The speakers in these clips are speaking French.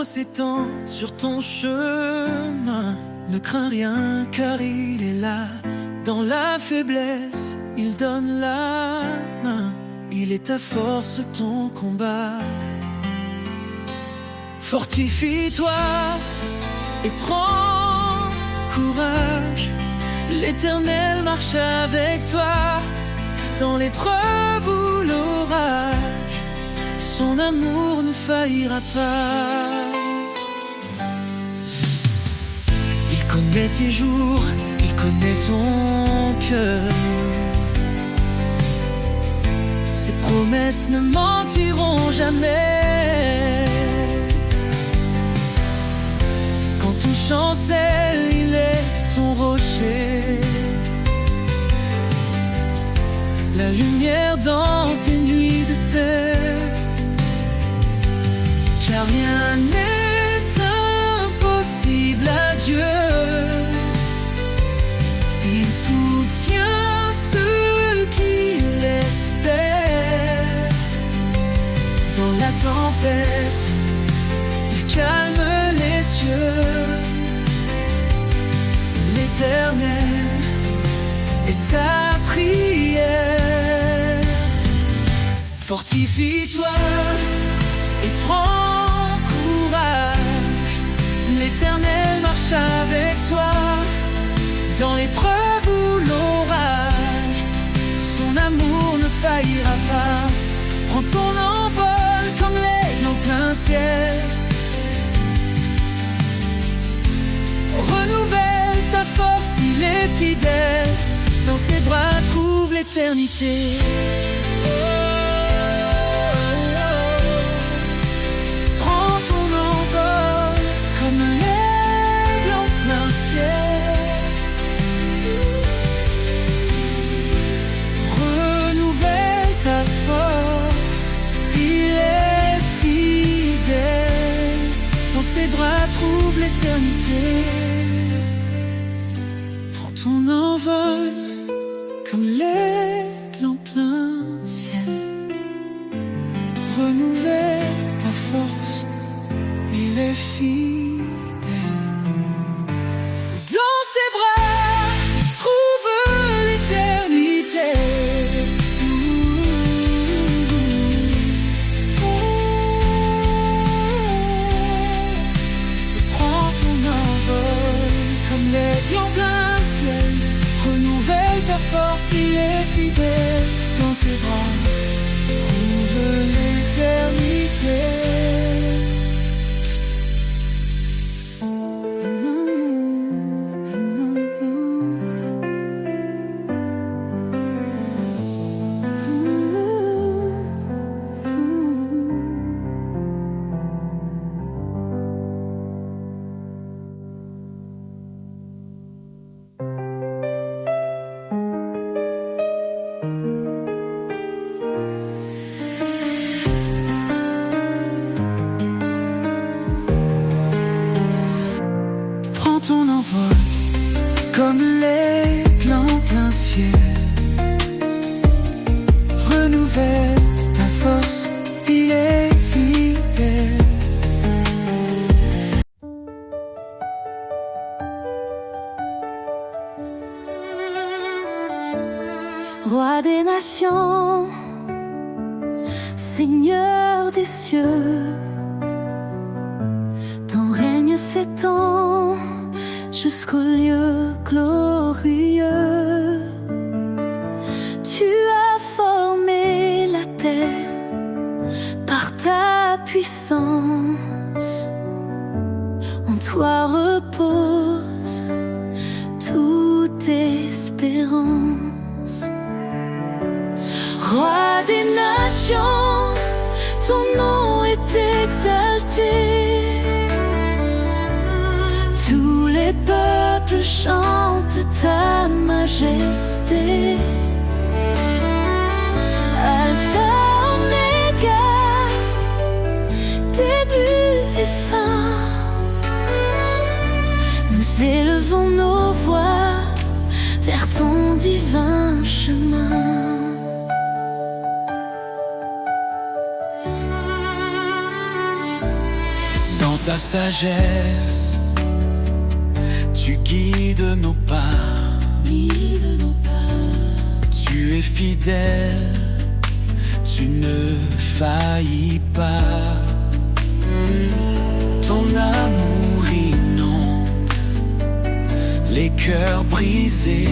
L'ombre s'étend sur ton chemin. Ne crains rien car il est là. Dans la faiblesse, il donne la main. Il est ta force, ton combat. Fortifie-toi et prends courage. L'Éternel marche avec toi dans l'épreuve ou l'orage. Son amour ne faillira pas. Il connaît tes jours, il connaît ton cœur. Ses promesses ne mentiront jamais. Quand tout chancelle, il est ton rocher. La lumière dans tes nuits de paix. Car rien n'est impossible à Dieu. Il soutient ceux qui l'espèrent. Dans la tempête, il calme les cieux. L'Éternel est ta prière. Fortifie-toi et prends courage. L'Éternel marche avec toi dans l'épreuve ou l'orage. Son amour ne faillira pas. Prends ton envol comme l'aigle en plein ciel. Renouvelle ta force, il est fidèle. Dans ses bras trouve l'éternité. Prends ton envol comme l'aigle en plein ciel. Renouvelle ta force, il est fidèle. Dans ses bras trouve l'éternité. Prends ton envol comme l'aigle en plein ciel. Renouvelle ta force, il est fidèle. Dans ses bras, trouve l'éternité. Prends ton envol comme l'aigle en plein ciel. Renouvelle ta force, il est fidèle. Dans ses bras, trouve l'éternité. Ton envol comme l'aigle en plein ciel. Renouvelle ta force, il est fidèle. Roi des nations, Seigneur des cieux, ton règne s'étend jusqu'au lieu glorieux. Tu as formé la terre par ta puissance. En toi repose toute espérance. Roi des nations, ton nom est exalté. Tous les peuples chantent ta majesté. Alpha, Oméga, début et fin. Nous élevons nos voix vers ton divin chemin. ta sagesse, tu guides nos pas. Tu es fidèle, tu ne faillis pas. Ton amour inonde les cœurs brisés.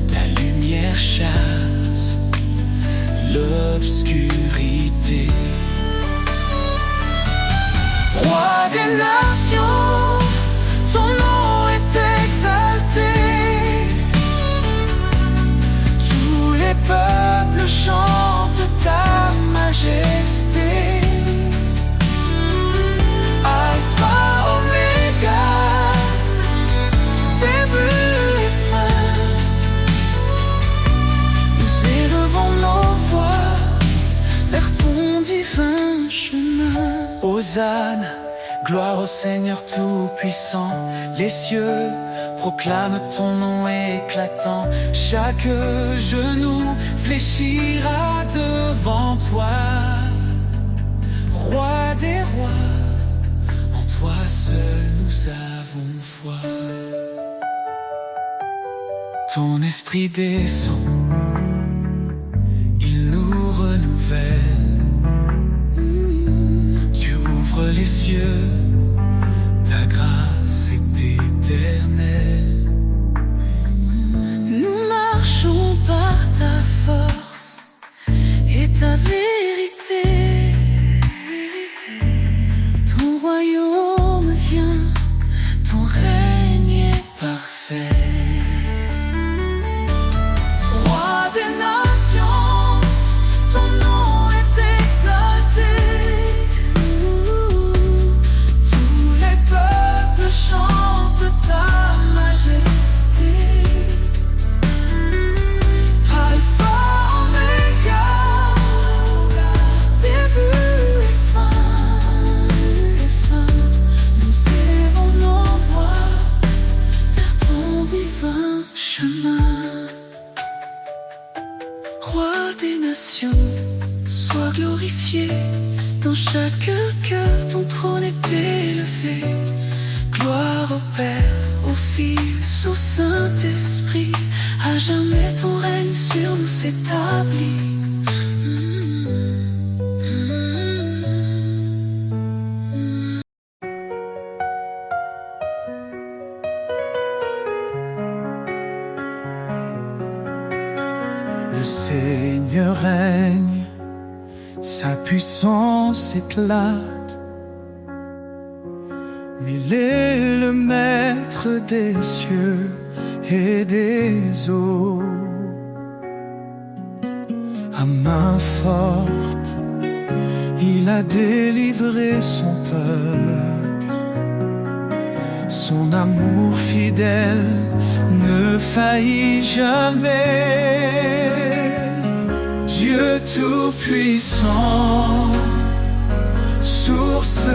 Ta lumière chasse l'obscurité. Roi des nations, ton nom est exalté. Tous les peuples chantent ta majesté. Alpha, Oméga, début et fin. Nous élevons nos voix vers ton divin chemin. Hosanna, gloire au Seigneur Tout-Puissant. Les cieux proclament ton nom éclatant. Chaque genou fléchira devant toi. Roi des rois, en toi seul nous avons foi. Ton esprit descend, il nous renouvelle. Tu ouvres les cieux, ta grâce est éternelle. Nous marchons par ta force et ta vérité. Ton royaume vient, ton règne est parfait. Roi des nations, ton nom est exalté. Tous les peuples chantent ta majesté. Alpha, Oméga, début et fin. Nous élevons nos voix vers ton divin chemin. Roi des nations, sois glorifié. Dans chaque cœur, ton trône est élevé. Gloire au Père, au Fils, au Saint-Esprit. À jamais ton règne sur nous s'établit. Le Seigneur règne, sa puissance éclate. Il est le maître des cieux et des eaux. À main forte, il a délivré son peuple. Son amour fidèle ne faillit jamais. Dieu tout-puissant, source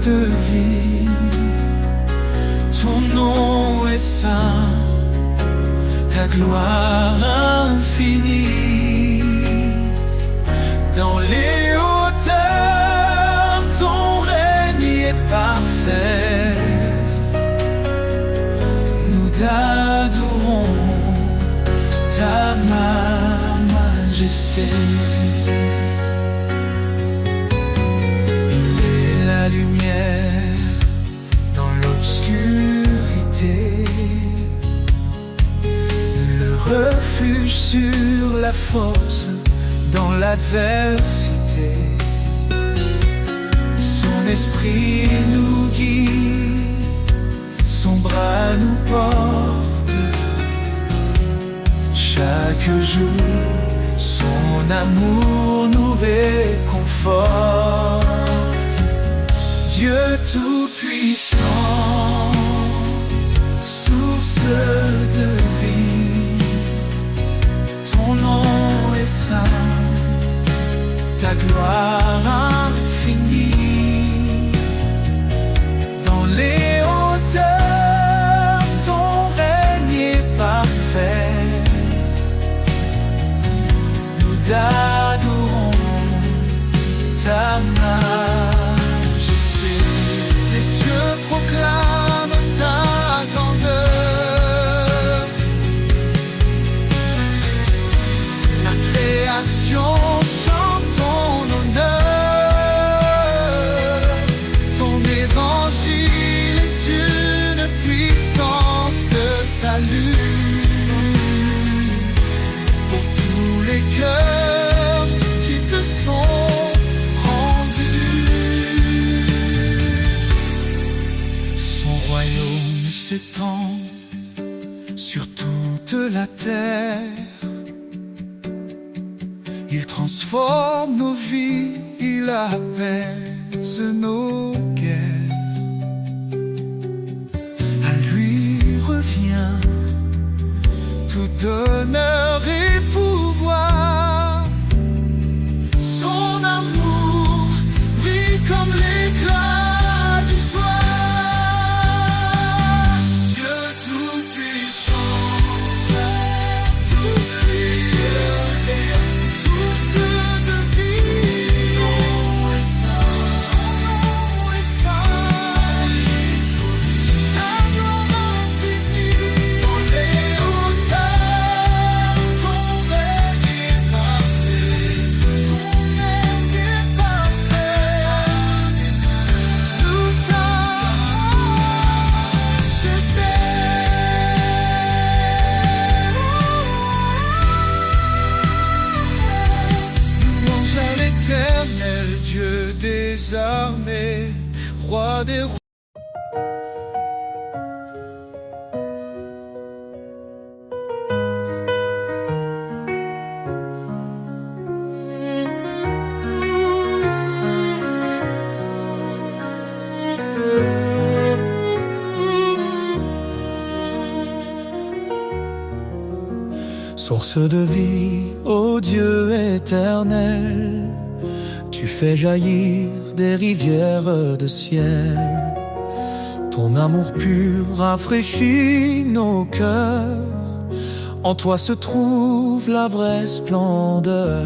de vie, ton nom est saint, ta gloire infinie. Dans les hauteurs, ton règne est parfait. Nous t'adorons, ta majesté. Il est la lumière dans l'obscurité, le refuge sur la force dans l'adversité. Son esprit nous guide, son bras nous porte. Chaque jour, son amour nous réconforte. Dieu tout-puissant, source de vie, ton nom est saint, ta gloire infinie. Dans les hauteurs, ton règne est parfait. Nous t'adorons, ta majesté. toute la terre. Il transforme nos vies, il apaise nos guerres. À lui revient tout honneur et pouvoir. Son amour brille comme l'éclat du soir. Dieu tout-puissant, source de vie. Ton nom est saint, ta gloire infinie. Dans les hauteurs, ton règne est parfait, ton règne est parfait. Nous louange à l'Éternel, Dieu des armées, roi des rois. Source de vie, ô Dieu éternel, tu fais jaillir des rivières de ciel. Ton amour pur rafraîchit nos cœurs. En toi se trouve la vraie splendeur.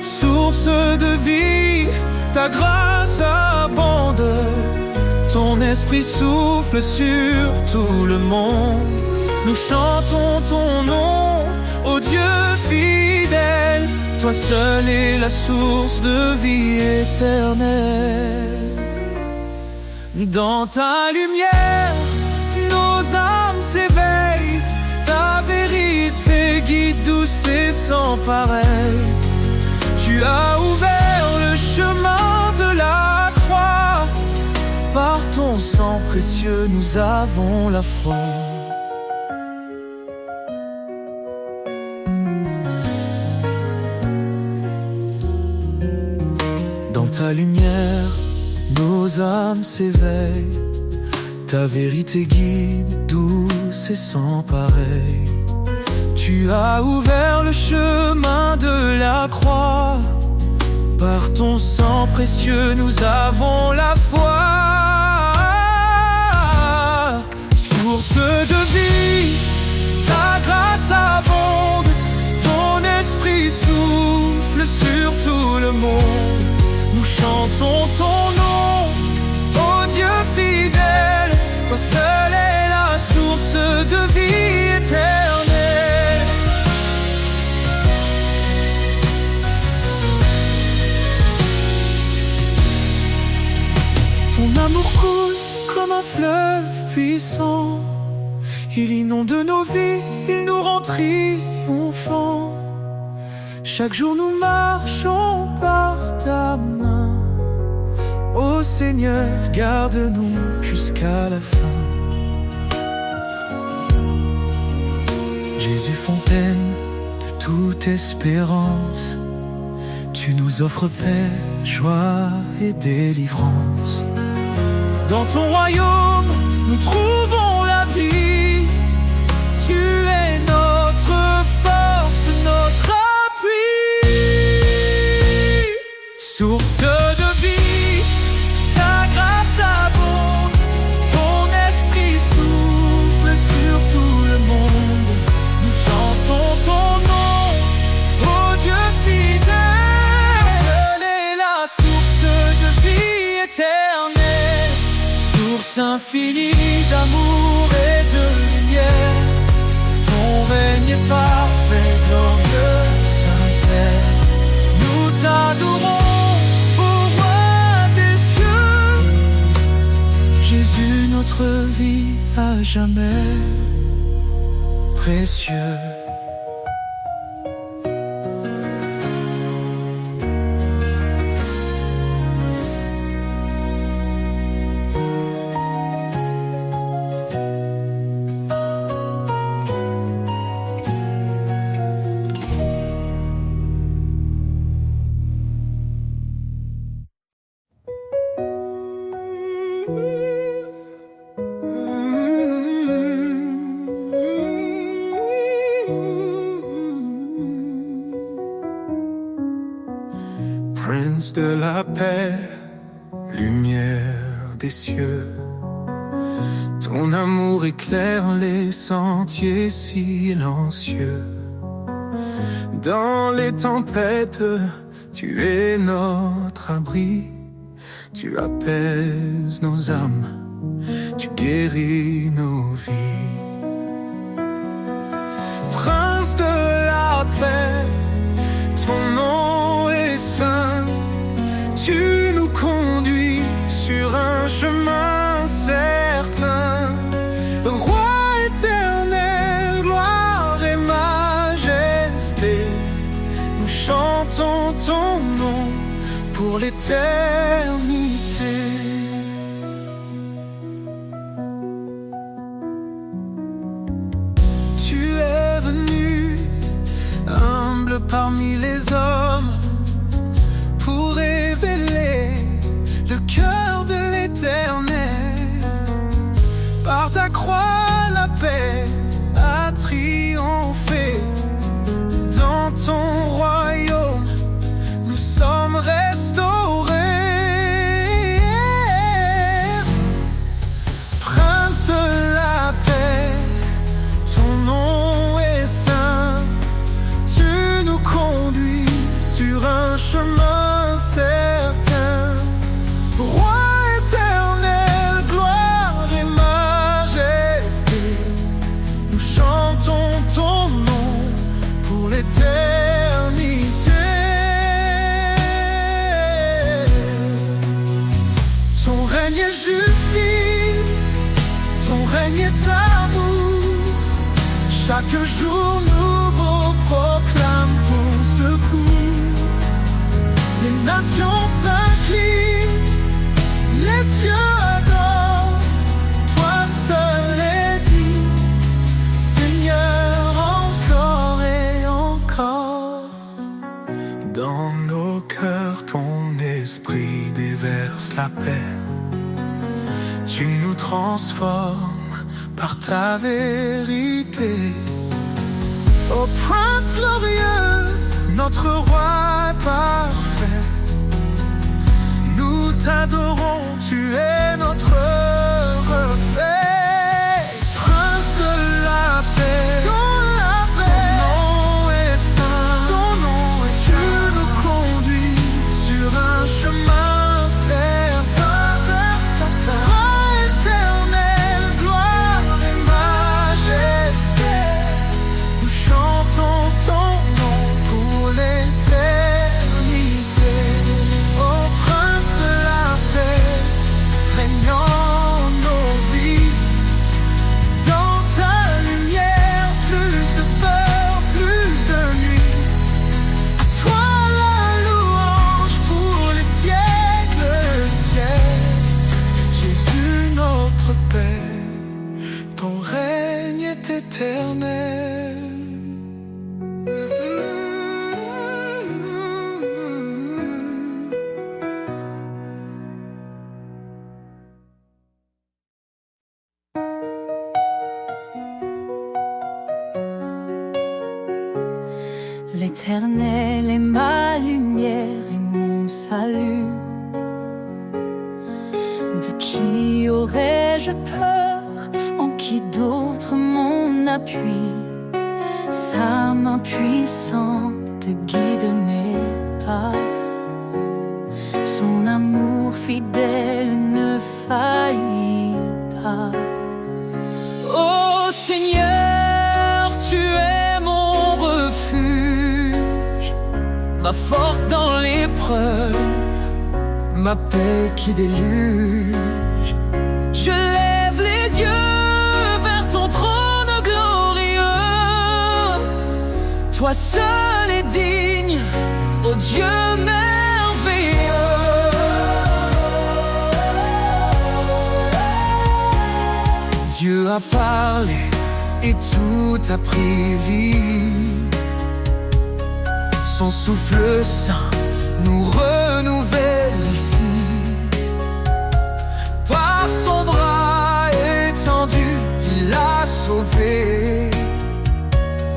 Source de vie, ta grâce abonde. Ton esprit souffle sur tout le monde. Nous chantons ton nom, ô Dieu fidèle. Toi seul es la source de vie éternelle. Dans ta lumière, nos âmes s'éveillent. Ta vérité guide douce et sans pareil. Tu as ouvert le chemin de la croix. Par ton sang précieux, nous avons la foi. Dans ta lumière, nos âmes s'éveillent. Ta vérité guide, douce et sans pareil. Tu as ouvert le chemin de la croix. Par ton sang précieux, nous avons la foi. Source de vie, ta grâce abonde. Ton esprit souffle sur tout le monde. Nous chantons ton nom, ô Dieu fidèle. Toi seul est la source de vie éternelle. Ton amour coule comme un fleuve puissant. Il inonde nos vies, il nous rend triomphants. Chaque jour nous marchons par ta main. Ô Seigneur, garde-nous jusqu'à la fin. Jésus, fontaine de toute espérance, tu nous offres paix, joie et délivrance. Dans ton royaume, nous trouvons la vie. Tu es notre force, notre appui. Source de vie, ta grâce abonde. Ton esprit souffle sur tout le monde. Nous chantons ton nom, ô Dieu fidèle. Seule est la source de vie éternelle. Source infinie d'amour et de lumière. Ton règne est parfait, glorieux, sincère. Nous t'adorons, ô roi des cieux. Jésus, notre vie à jamais précieux. Prince de la paix, lumière des cieux, ton amour éclaire les sentiers silencieux. Dans les tempêtes, tu es notre abri, tu apaises nos âmes, tu guéris nos vies. Prince de la paix, ton nom est saint, tu nous conduis sur un chemin certain. Roi éternel, gloire et majesté, nous chantons ton nom pour l'éternité. Tu es venu, humble parmi les hommes, pour révéler le cœur de l'Éternel. Par ta croix, la paix a triomphé. Dans ton royaume, nous sommes restaurés. Prince de la paix, ton nom est saint, tu nous conduis sur un chemin certain. Roi éternel, gloire et majesté, nous chantons ton nom pour l'éternité. Ton règne est justice, ton règne est amour, chaque jour nouveau proclame ton secours. Les nations s'inclinent, les cieux adorent, toi seul est digne, Seigneur, encore et encore. Dans nos cœurs, ton esprit déverse la paix, tu nous transformes par ta vérité. Ô Prince glorieux, notre roi parfait, nous t'adorons, tu es notre reflet. Prince de la paix, ton nom est saint, tu nous conduis sur un chemin certain. Roi éternel, gloire et majesté, nous chantons ton nom pour l'éternité. Ô Prince de la paix, régnant nos vies, dans ta lumière, plus de peur, plus de nuit. À toi la louange pour les siècles, siècles. Jésus notre Père, ton règne est éternel. L'Éternel est ma lumière et mon salut. De qui aurais-je peur? En qui d'autre mon appui? Sa main puissante guide mes pas. Son amour fidèle ne faillit pas. Ô Seigneur, tu es mon refuge, ma force dans l'épreuve, ma paix qui déluge. Je lève les yeux vers ton trône glorieux. Toi seul es digne, ô Dieu merveilleux. Dieu a parlé et tout a pris vie. Son souffle saint nous renouvelle ici. Par son bras étendu, il a sauvé.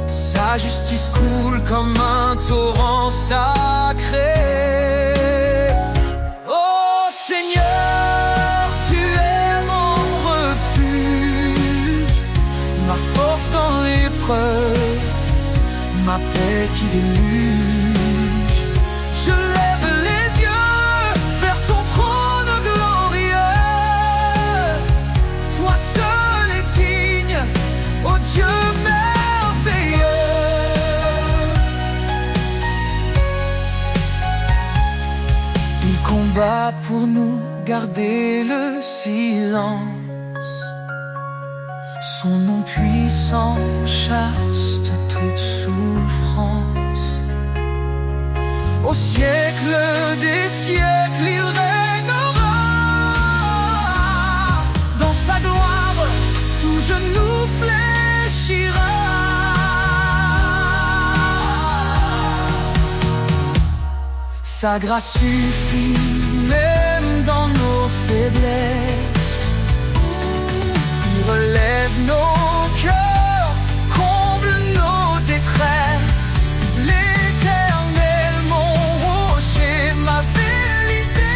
Sa justice coule comme un torrent sacré. nous garder le silence. Son nom puissant chasse toute souffrance. Au siècle des siècles, il régnera. Dans sa gloire, tout genou fléchira. Sa grâce suffit même dans nos faiblesses. Il relève nos cœurs, comble nos détresses. L'Éternel, mon rocher, ma vérité.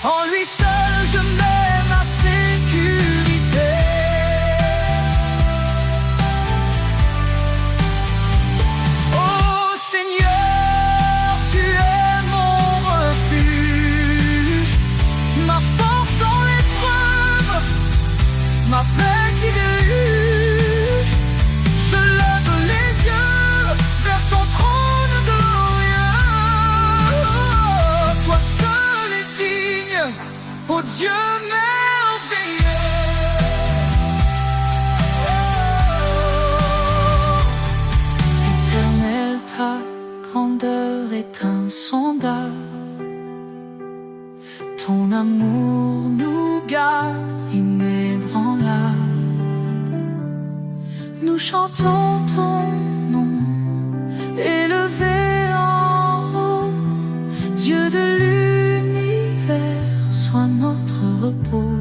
En lui seul je mets ma sécurité. Oh Seigneur, tu es mon refuge, ma force dans l'épreuve, ma paix qui déluge. Je lève les yeux vers ton trône glorieux. Toi seul es digne, ô Dieu merveilleux. Éternel, ta grandeur est insondable. Ton amour nous garde inébranlable. Nous chantons ton nom, élevé en haut. Dieu de l'univers, sois notre repos.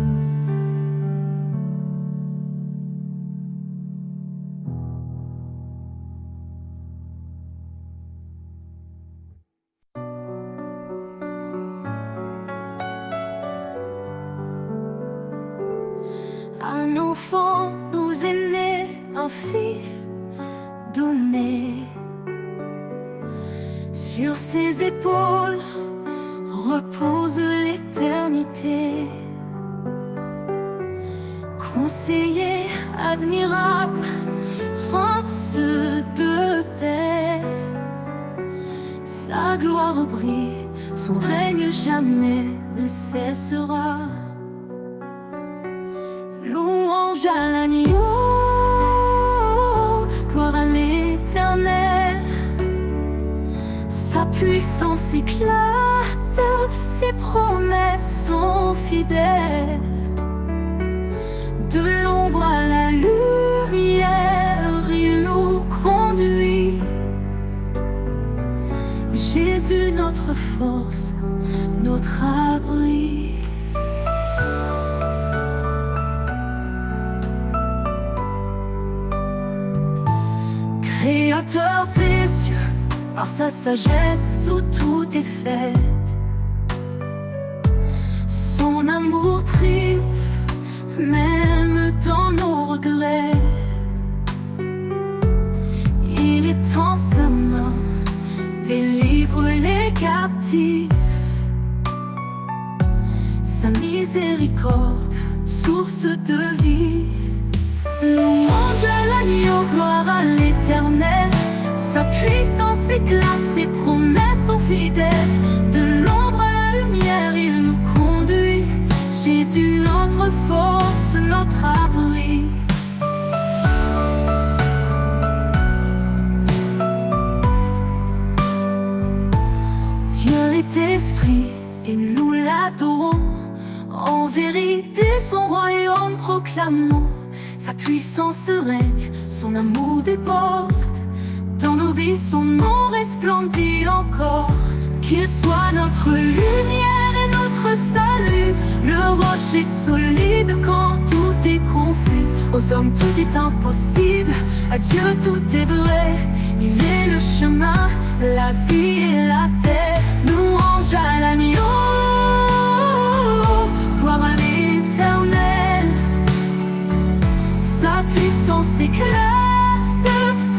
Un enfant nous est né, un fils donné. Sur ses épaules repose l'éternité. Conseiller admirable, prince de paix. Sa gloire brille, son règne jamais ne cessera. Louange à l'agneau, gloire à l'Éternel. Sa puissance éclate, ses promesses sont fidèles. De l'ombre à la lumière, il nous conduit. Jésus, notre force, notre abri. Créateur des cieux, par sa sagesse où tout est fait. Son amour triomphe, même dans nos regrets. Il étend sa main, délivre les captifs. Sa miséricorde, source de vie. Louange à l'agneau, gloire à l'Éternel. Sa puissance éclate, ses promesses sont fidèles. De l'ombre à la lumière, il nous conduit. Jésus, notre force, notre abri. Dieu est esprit et nous l'adorons. En vérité, son royaume proclamons. Sa puissance règne, son amour déborde. Dans nos vies, son nom resplendit encore. Qu'il soit notre lumière et notre salut, le rocher solide quand tout est confus. Aux hommes tout est impossible, à Dieu tout est vrai. Il est le chemin, la vie et la paix. Louange à l'agneau, gloire à l'Éternel. Sa puissance éclate,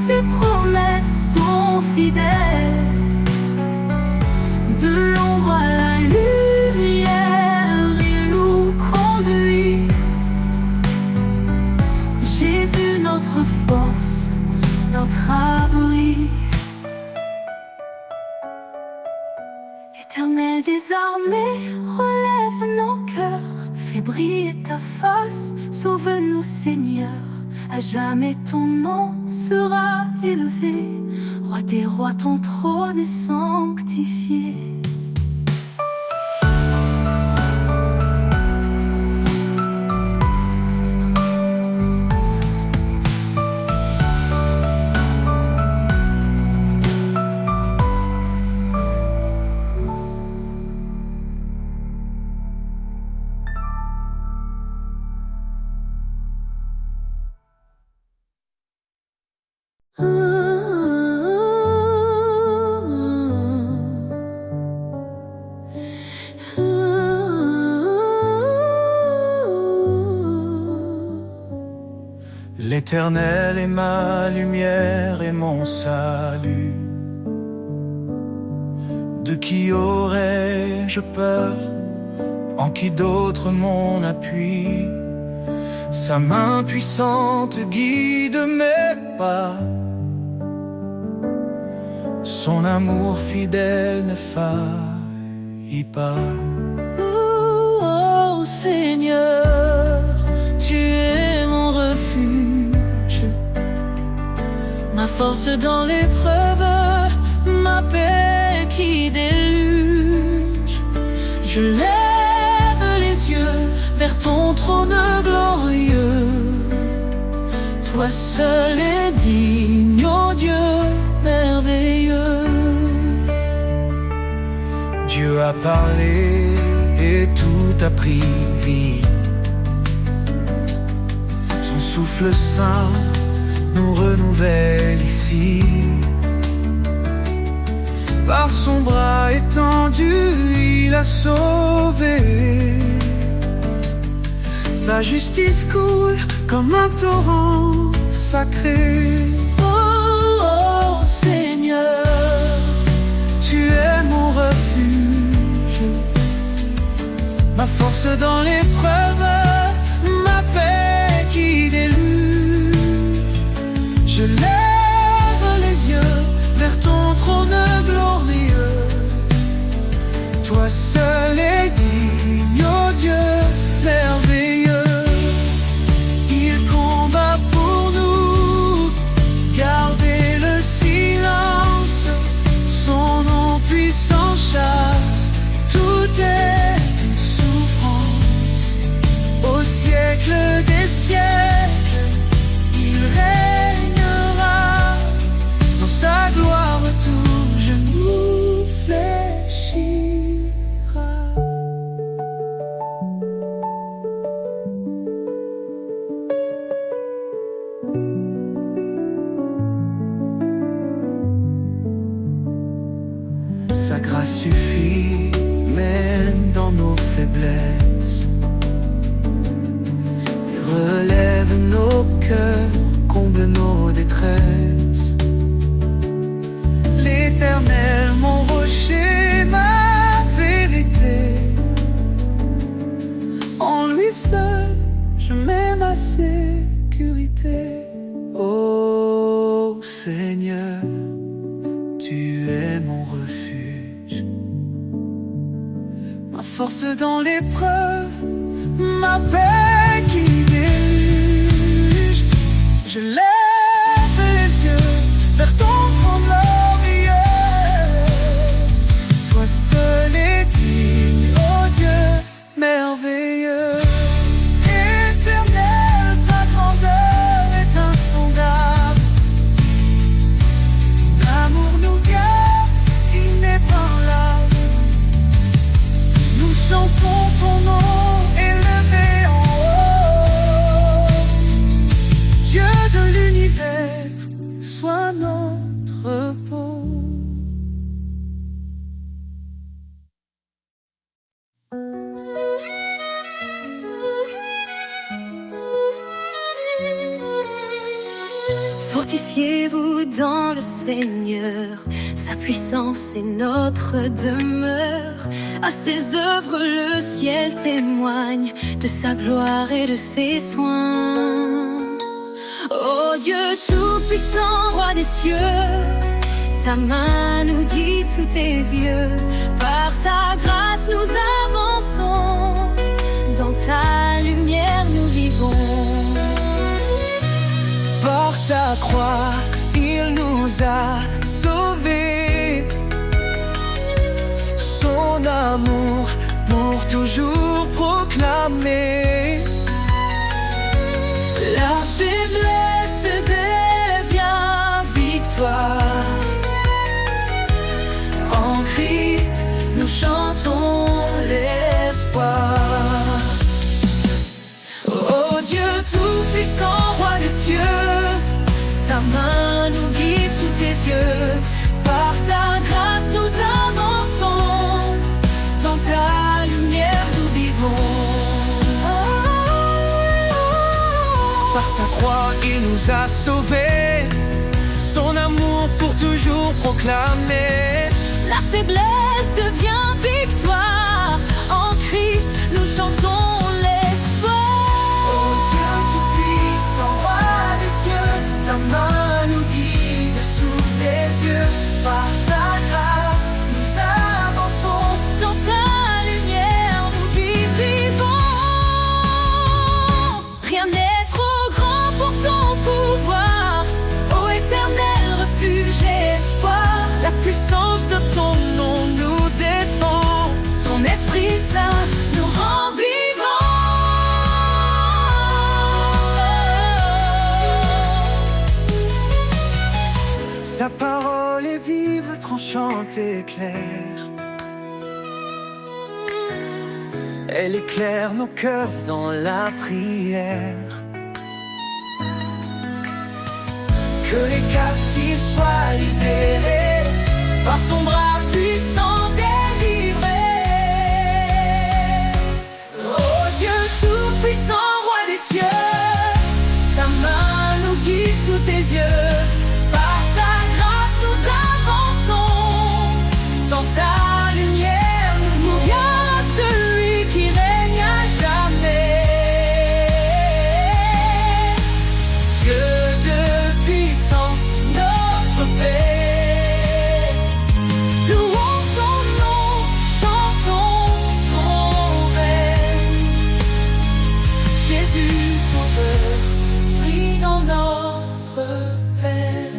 ses promesses sont fidèles. De l'ombre à la lumière, il nous conduit. Jésus, notre force, notre abri. armées, relève nos cœurs, fais briller ta face, sauve-nous Seigneur. À jamais ton nom sera élevé, Roi des rois, ton trône est sanctifié. L'Éternel est ma lumière et mon salut. De qui aurais-je peur? En qui d'autre mon appui? Sa main puissante guide mes pas, son amour fidèle ne faillit pas. Oh Seigneur, tu es mon refuge, ma force dans l'épreuve, ma paix qui déluge. Je lève les yeux vers ton trône glorieux. Toi seul est digne, ô Dieu merveilleux. Dieu a parlé et tout a pris vie. Son souffle saint nous renouvelle ici. Par son bras étendu, il a sauvé. Sa justice coule comme un torrent sacré. Oh, oh Seigneur, tu es mon refuge, ma force dans l'épreuve, ma paix qui déluge. Je lève les yeux vers ton trône glorieux. Toi seul est digne, ô Dieu merveilleux. Il combat pour nous, gardez le silence. Son nom puissant chasse toute souffrance. Au siècle des siècles, il régnera. Dans sa gloire tout genou fléchira. Sa grâce suffit même dans nos faiblesses, et relève nos cœurs, comble nos détresses. L'Éternel, mon rocher, ma vérité, en lui seul je mets ma sécurité. Ô Seigneur, tu es mon refuge, ma force dans l'épreuve, ma paix qui déluge. Je lève les yeux vers ton trône glorieux. Toi seul est digne, ô Dieu merveilleux. Éternel, ta grandeur est insondable. Ton amour nous garde inébranlable. Nous chantons ton nom élevé en haut. Dieu de l'univers, sois notre repos. fortifiez-vous dans le Seigneur, sa puissance est notre demeure. À ses œuvres le ciel témoigne de sa gloire et de ses soins. Ô Dieu tout-puissant, roi des cieux, Ta main nous guide sous tes yeux. Par ta grâce nous avançons. Dans ta lumière nous vivons. Par sa croix, il nous a sauvés. Son amour pour toujours proclamer. La faiblesse devient victoire. En Christ, nous chantons l'espoir. Oh Dieu tout-puissant, roi des cieux, ta main nous guide sous tes yeux. Par ta grâce nous avançons. Dans ta lumière nous vivons. Par sa croix il nous a sauvés. Son amour pour toujours proclamé. La faiblesse devient victoire. En Christ nous chantons l'espoir. Oh Dieu tout-puissant, roi des cieux, ta main nous guide sous tes yeux. Par ta grâce nous avançons. Dans ta lumière nous vivons. Rien n'est trop grand pour ton pouvoir. Ô éternel refuge et espoir. La puissance de ton nom nous défend. Ton Esprit Saint nous rend vivants. Sa parole est vive, tranchante et claire. Elle éclaire nos cœurs dans la prière. Que les captifs soient libérés. Par son bras puissant délivré. Oh Dieu tout-puissant, roi des cieux, ta main nous guide sous tes yeux. Par ta grâce nous avançons. Dans ta lumière nous mourons. Viens celui qui règne à jamais. Dieu de puissance, notre paix. Pris dans notre peine.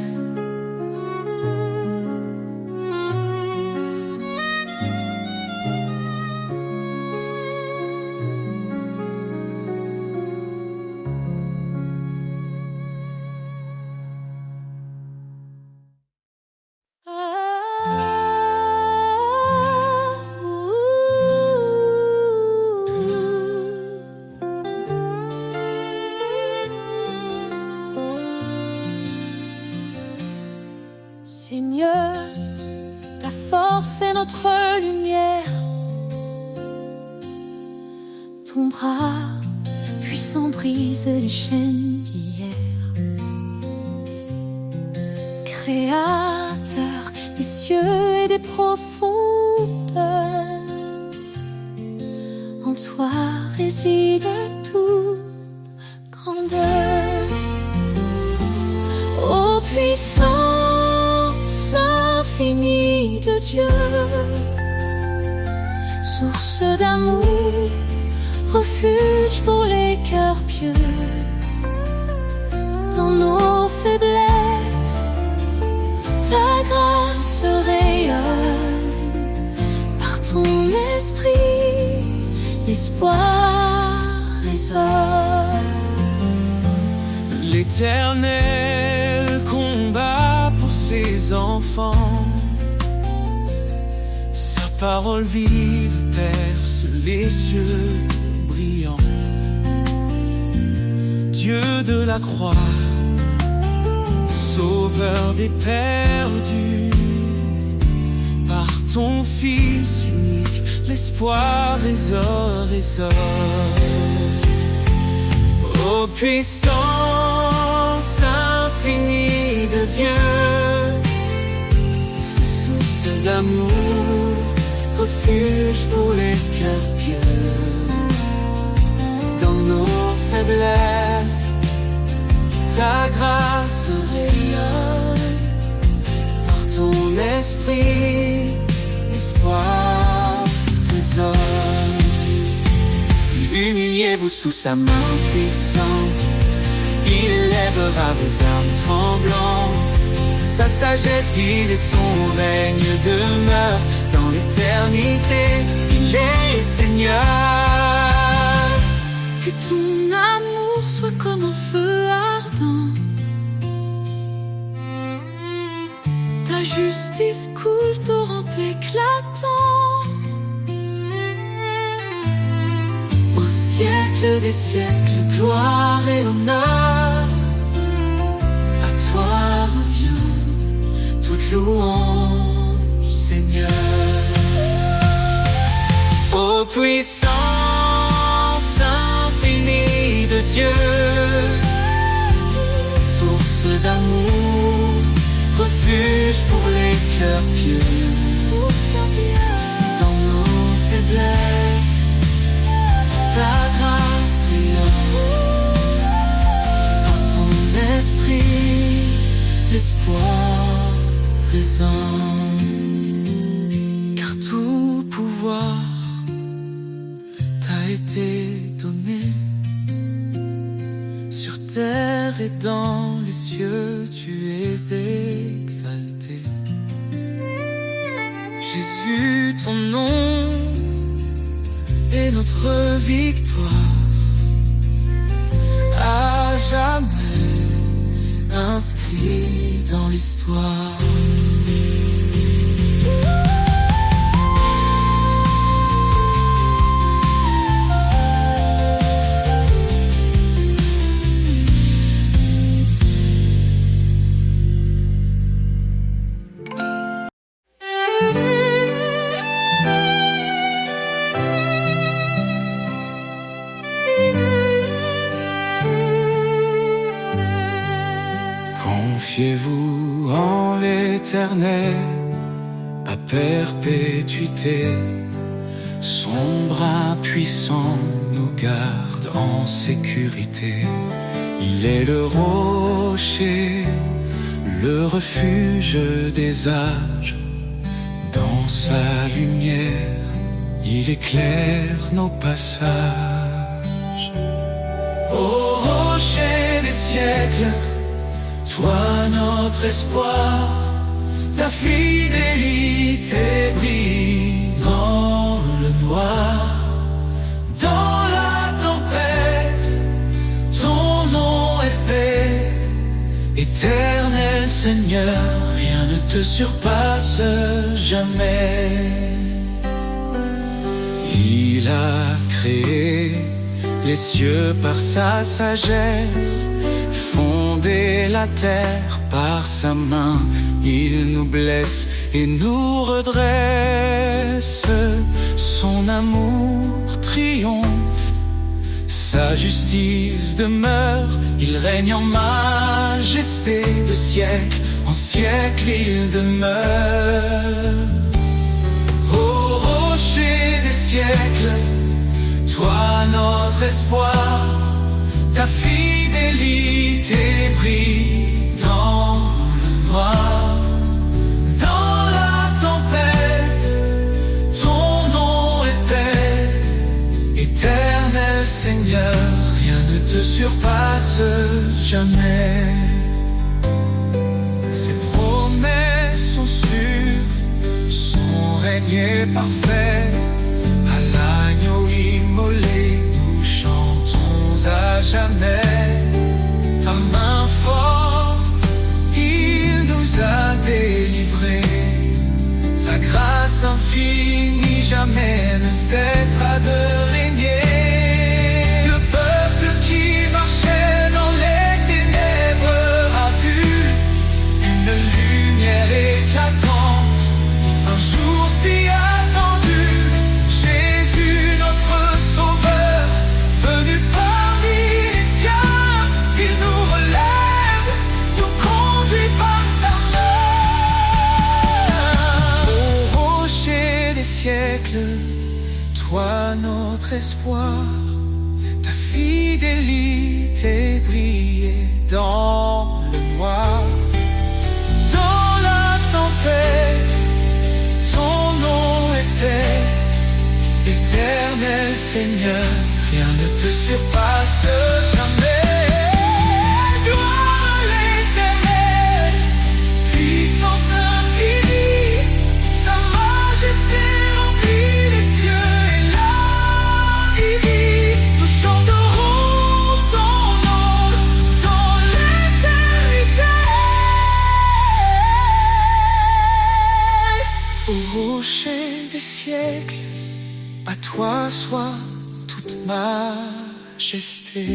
Seigneur, ta force est notre lumière. Ton bras puissant brise les chaînes d'hier. Créateur des cieux et des profondeurs, en toi réside toute grandeur. Ô puissance infinie de Dieu, source d'amour, refuge pour les cœurs pieux. Dans nos faiblesses, ta grâce rayonne. Par ton esprit, l'espoir résonne. L'Éternel combat pour ses enfants. Sa parole vive perce les cieux brillants. Dieu de la croix, sauveur des perdus. Par ton Fils unique, l'espoir résonne. Ô puissance infinie de Dieu, source d'amour, refuge pour les cœurs pieux. Dans nos faiblesses, ta grâce rayonne. Par ton esprit, l'espoir résonne. Humiliez-vous sous sa main puissante, il élèvera vos âmes tremblantes. Sa sagesse guide et son règne demeure dans l'éternité, il est Seigneur. Que ton amour soit comme un feu ardent, ta justice coule torrent éclatant. Au siècle des siècles, gloire et honneur, à toi revient toute louange, Seigneur. Ô puissance infinie de Dieu, source d'amour, refuge pour les cœurs pieux. Dans nos faiblesses, ta grâce rayonne. Par ton esprit, l'espoir résonne. Car tout pouvoir t'a été donné sur terre et dans les cieux, tu es exalté. Jésus, ton nom est notre victoire, à jamais inscrit dans l'histoire. Confiez-vous en l'Éternel à perpétuité. Son bras puissant nous garde en sécurité. Il est le rocher, le refuge des âges. Dans sa lumière, il éclaire nos passages. Ô rocher des siècles, toi notre espoir, ta fidélité brille dans le noir. Dans la tempête, ton nom est paix. Éternel Seigneur, rien ne te surpasse jamais. Il a créé les cieux par sa sagesse, fondé la terre par sa main. Il nous blesse et nous redresse. Son amour triomphe, sa justice demeure. Il règne en majesté de siècle en siècle, il demeure. Ô rocher des siècles, toi notre espoir, ta fidélité brille dans le noir. Dans la tempête, ton nom est paix. Éternel Seigneur, rien ne te surpasse jamais. Ses promesses sont sûres, son règne est parfait. À l'agneau immolé, nous chantons à jamais. À main forte, il nous a délivrés. Sa grâce infinie jamais ne cessera de régner. Le peuple qui marchait dans les ténèbres a vu une lumière éclatante, un jour si attendu. Jésus notre sauveur, venu parmi les siens, il nous relève, nous conduit par sa main. Ô rocher des siècles, toi notre espoir, ta fidélité brillait dans le noir. Dans la tempête, Éternel Seigneur, rien ne te surpasse jamais. Gloire à l'Éternel, puissance infinie, sa majesté remplit les cieux et la vie. Nous chanterons ton nom dans l'éternité. Au rocher des siècles, à toi soit toute majesté.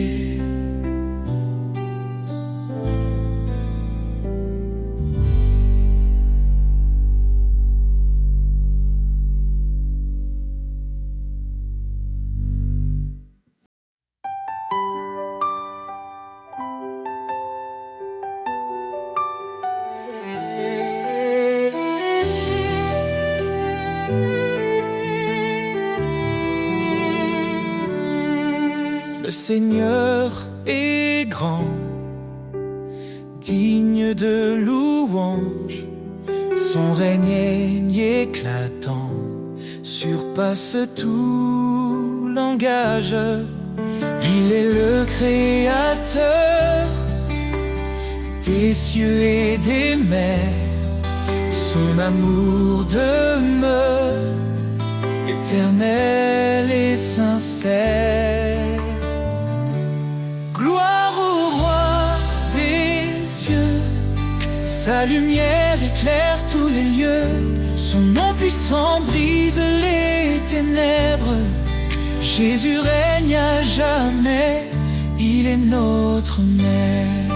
Le Seigneur est grand, digne de louange. Son règne éclatant surpasse tout langage. Il est le créateur des cieux et des mers. Son amour demeure éternel et sincère. Gloire au roi des cieux, sa lumière éclaire tous les lieux. Son nom puissant brise les ténèbres. Jésus règne à jamais, il est notre maître.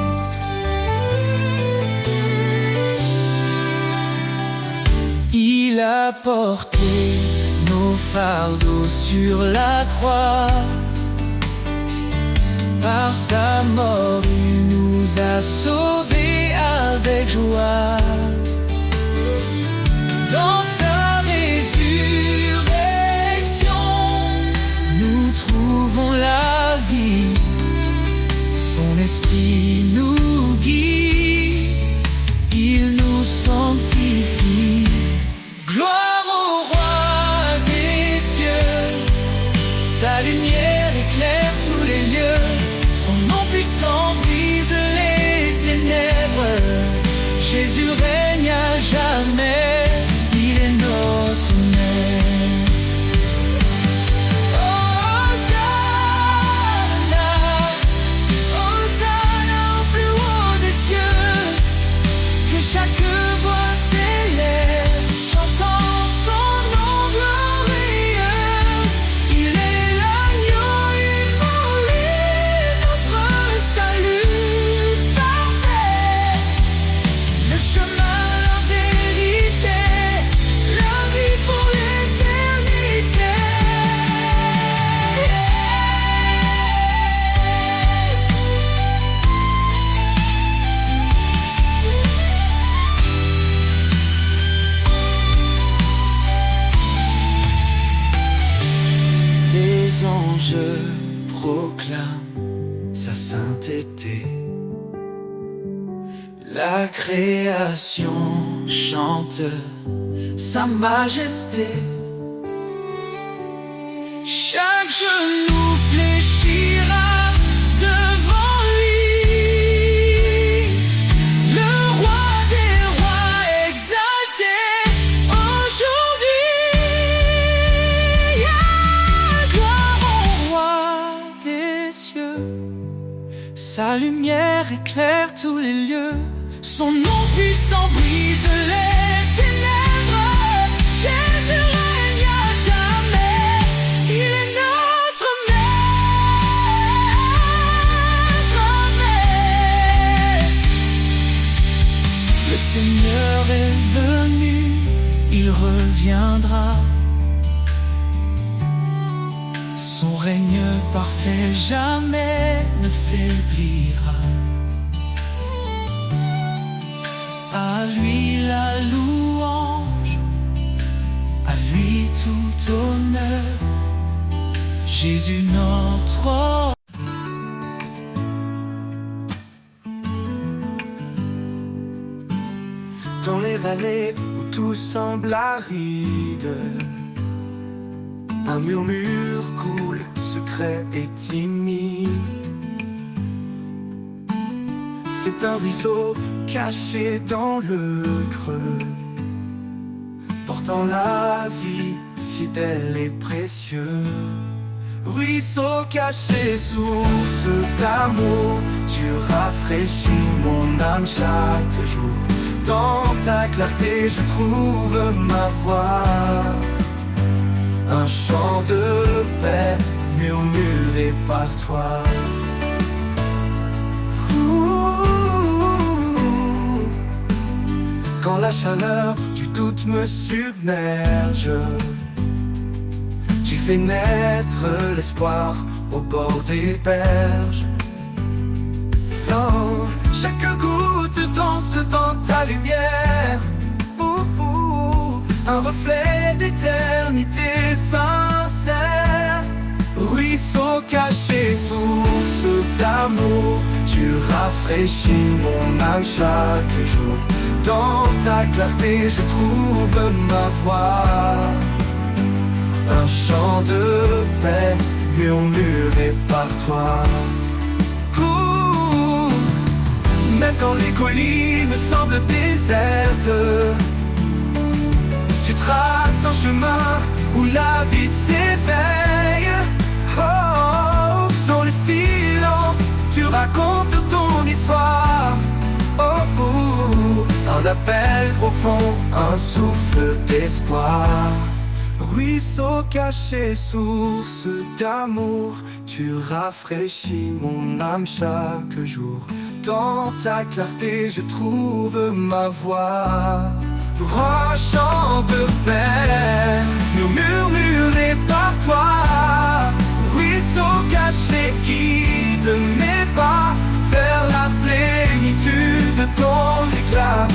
Il a porté nos fardeaux sur la croix. Par sa mort, il nous a sauvés avec joie. Dans sa résurrection, nous trouvons la vie. Son esprit nous guide, il nous sanctifie. Gloire au roi des cieux, sa lumière éclaire tous les lieux. Son nom puissant brise les ténèbres. Jésus règne à jamais, il est notre maître. Hosanna, Hosanna au plus haut des cieux. Que chaque voix s'élève, chantant son nom glorieux. Il est l'agneau immolé, notre salut parfait. Le chemin, la vérité, la vie pour l'éternité. Les anges proclament sa sainteté. La création chante sa majesté. Chaque genou fléchira devant lui. Le roi des rois exalté aujourd'hui. Gloire au roi des cieux, sa lumière éclaire tous les lieux. Son nom puissant brise les ténèbres. Jésus règne à jamais, il est notre maître. Le Seigneur est venu, il reviendra. Son règne parfait jamais ne faiblira. À lui la louange, à lui tout honneur. Jésus notre roi. Dans les vallées où tout semble aride, Un murmure coule, secret et timide. C'est un ruisseau caché dans le creux, portant la vie, fidèle et précieux. Ruisseau caché, source d'amour, tu rafraîchis mon âme chaque jour. Dans ta clarté je trouve ma voix, un chant de paix murmuré par toi. Quand la chaleur du doute me submerge, tu fais naître l'espoir au bord des berges. Oh, chaque goutte danse dans ta lumière, un reflet d'éternité sincère. Ruisseau caché, source d'amour, tu rafraîchis mon âme chaque jour. Dans ta clarté je trouve ma voix, un chant de paix murmuré par toi. Même quand les collines semblent désertes, tu traces un chemin où la vie s'éveille. Oh, dans le silence, tu racontes ton histoire. Un appel profond, un souffle d'espoir. Ruisseau caché, source d'amour, tu rafraîchis mon âme chaque jour. Dans ta clarté je trouve ma voix, un chant de paix murmuré par toi. Ruisseau caché, guide mes pas vers la plénitude de ton éclat.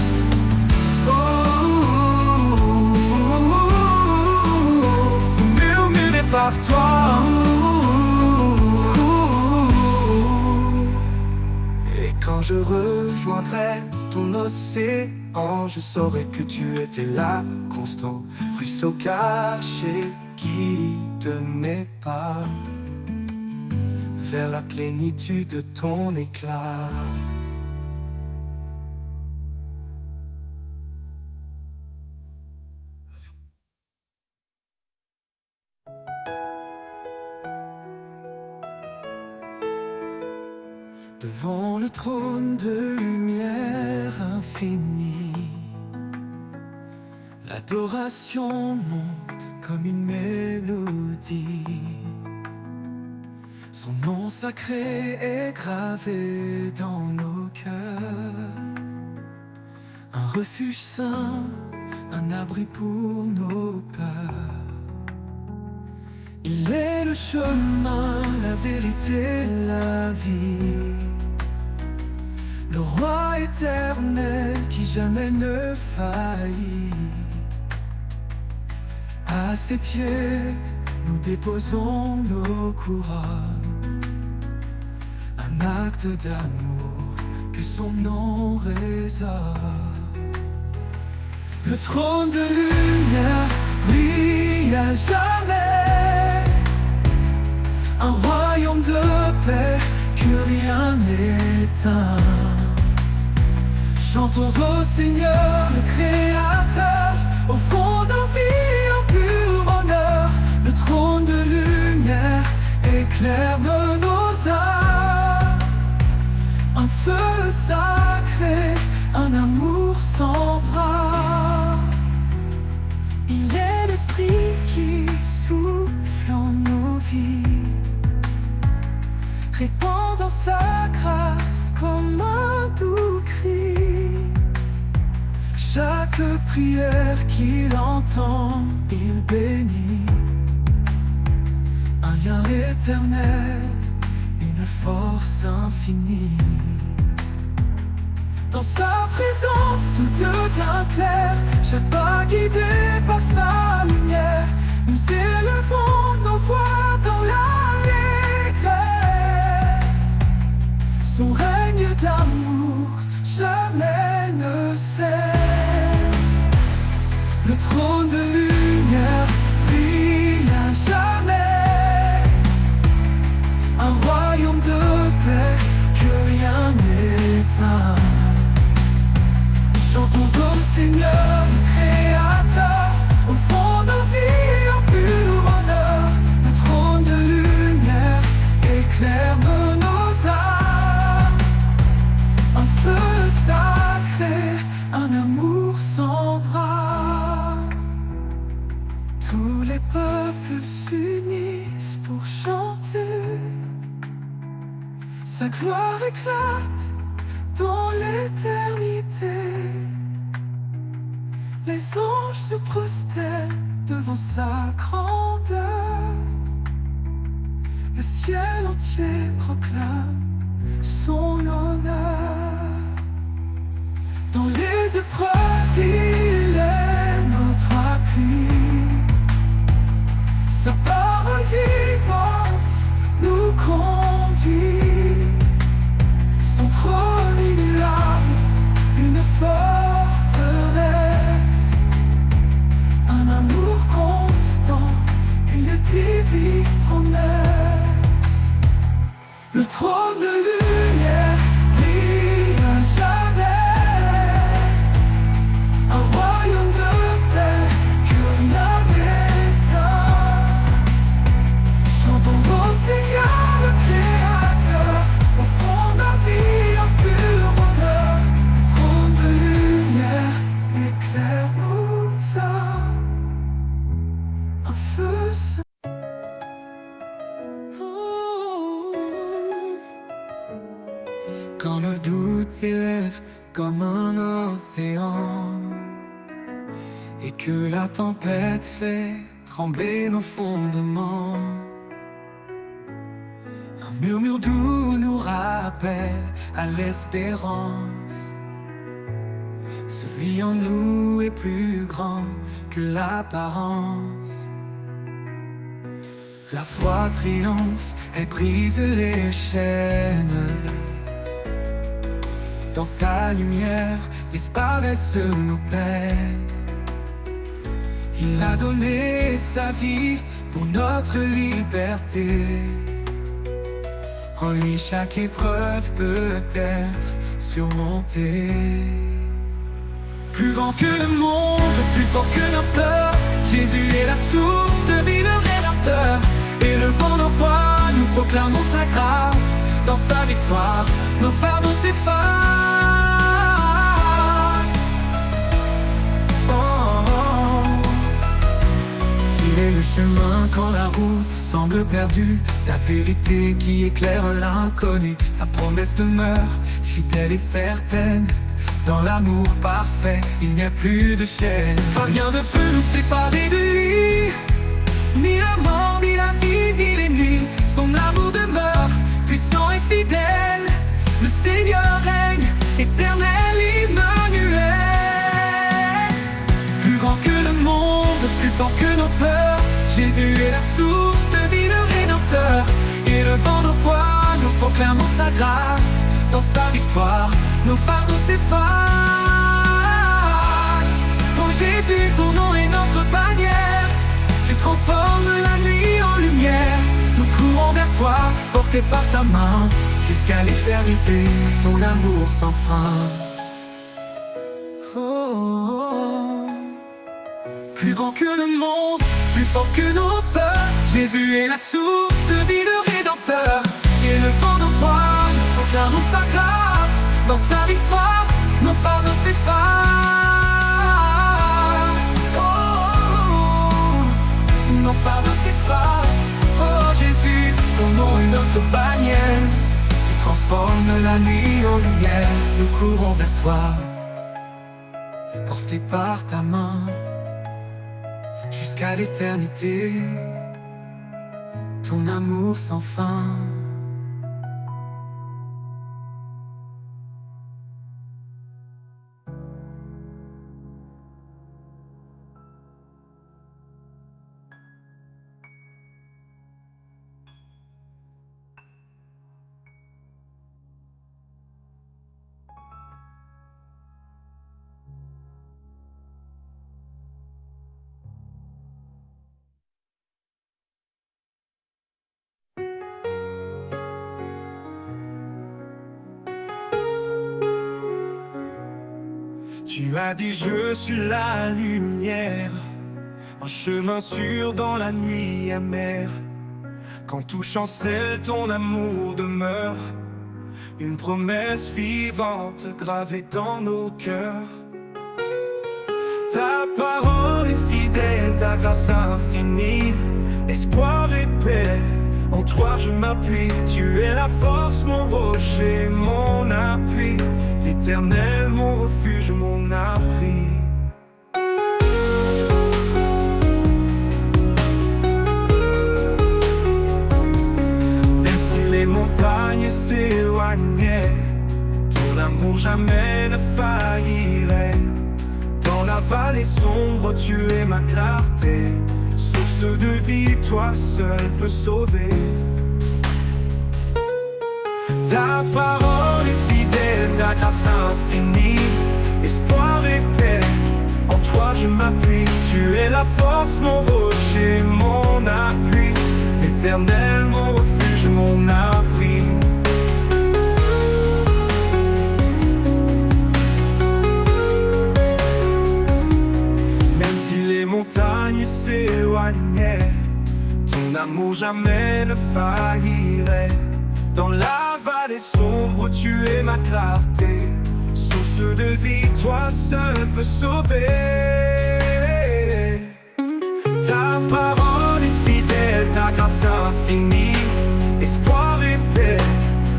Murmuré par toi. Et quand je rejoindrai ton océan, je saurai que tu étais là, constant. Ruisseau caché, guide mes pas vers la plénitude de ton éclat. Devant le trône de lumière infinie, l'adoration monte comme une mélodie. Son nom sacré est gravé dans nos cœurs, un refuge saint, un abri pour nos peurs. Il est le chemin, la vérité, la vie, le roi éternel qui jamais ne faillit. À ses pieds, nous déposons nos couronnes, un acte d'amour, que son nom résonne. Le trône de lumière brille à jamais, un royaume de paix que rien n'éteint. Chantons au Seigneur, le Créateur, au fond de nos vies en pur honneur. Le trône de lumière éclaire nos âmes, un feu sacré, un amour sans bras. Il est l'esprit qui souffle en nos vies, répandant sa grâce comme un doux cri. Chaque prière qu'il entend, il bénit. Un lien éternel, une force infinie. Dans sa présence tout devient clair, chaque pas guidé par sa lumière. Nous élevons nos voix dans l'allégresse. Son règne d'amour jamais ne cesse. Le trône de lumière brille à jamais. Sa gloire éclate dans l'éternité. Les anges se prosternent devant sa grandeur. Le ciel entier proclame son honneur. Dans les épreuves, il est notre appui. Sa parole vivante nous conduit. Son trône immuable, une forteresse, un amour constant, une divine promesse. Le trône de lumière brille à jamais, un royaume de paix que rien n'éteint. Chantons au Seigneur le Créateur, au fond de la vie en pur bonheur. Le trône de lumière éclaire nos âmes, un feu saint. Quand le doute s'élève comme un océan et que la tempête fait trembler nos fondements, un murmure doux nous rappelle à l'espérance. Celui en nous est plus grand que l'apparence. La foi triomphe, elle brise les chaînes. Dans sa lumière disparaissent nos peines. Il a donné sa vie pour notre liberté. En lui chaque épreuve peut être surmontée. Plus grand que le monde, plus fort que nos peurs, Jésus est la source de vie, le Rédempteur. Et le vent d'envoi, nous proclamons sa grâce. Dans sa victoire, nos fardeaux s'effacent. Il est le chemin quand la route semble perdue, la vérité qui éclaire l'inconnu. Sa promesse demeure fidèle et certaine. Dans l'amour parfait, il n'y a plus de chaîne. Rien ne peut nous séparer de lui, ni la mort, ni la vie, ni les nuits. Son amour demeure puissant et fidèle. Le Seigneur règne, éternel, Emmanuel. Plus grand que le monde, plus fort que nos peurs, Jésus est la source de vie, le Rédempteur. Et le vent d'envoi, nous proclamons sa grâce. Dans sa victoire, nos fardeaux s'effacent. Oh Jésus, ton nom est notre bannière. Tu transformes la nuit en lumière. Nous courons vers toi, portés par ta main. Jusqu'à l'éternité, ton amour sans fin. Oh, oh, oh. Plus grand que le monde, plus fort que nos peurs, Jésus est la source de vie, le Rédempteur. Et le vent d'envoi, nous proclamons sa grâce. Dans sa victoire, nos fardeaux s'effacent. Oh, oh, oh. Nos fardeaux s'effacent. Oh Jésus, ton nom est notre bannière. Tu transformes la nuit en lumière. Nous courons vers toi, portés par ta main. Jusqu'à l'éternité, ton amour sans fin. Tu as dit je suis la lumière, un chemin sûr dans la nuit amère. Quand tout chancelle, ton amour demeure, une promesse vivante gravée dans nos cœurs. Ta parole est fidèle, ta grâce infinie, espoir et paix En toi je m'appuie, tu es la force, mon rocher, mon appui. L'Éternel, mon refuge, mon abri. Même si les montagnes s'éloignaient, ton amour jamais ne faillirait. Dans la vallée sombre, tu es ma clarté. Source de vie, toi seul peux sauver. Ta parole est fidèle, ta grâce infinie. Espoir et paix, en toi je m'appuie. Tu es la force, mon rocher, mon appui. L'Éternel, mon refuge, mon abri. Même si les montagnes s'éloignaient, ton amour jamais ne faillirait. Dans la vallée sombre, tu es ma clarté. Source de vie, toi seul peux sauver. Ta parole est fidèle, ta grâce infinie. Espoir et paix,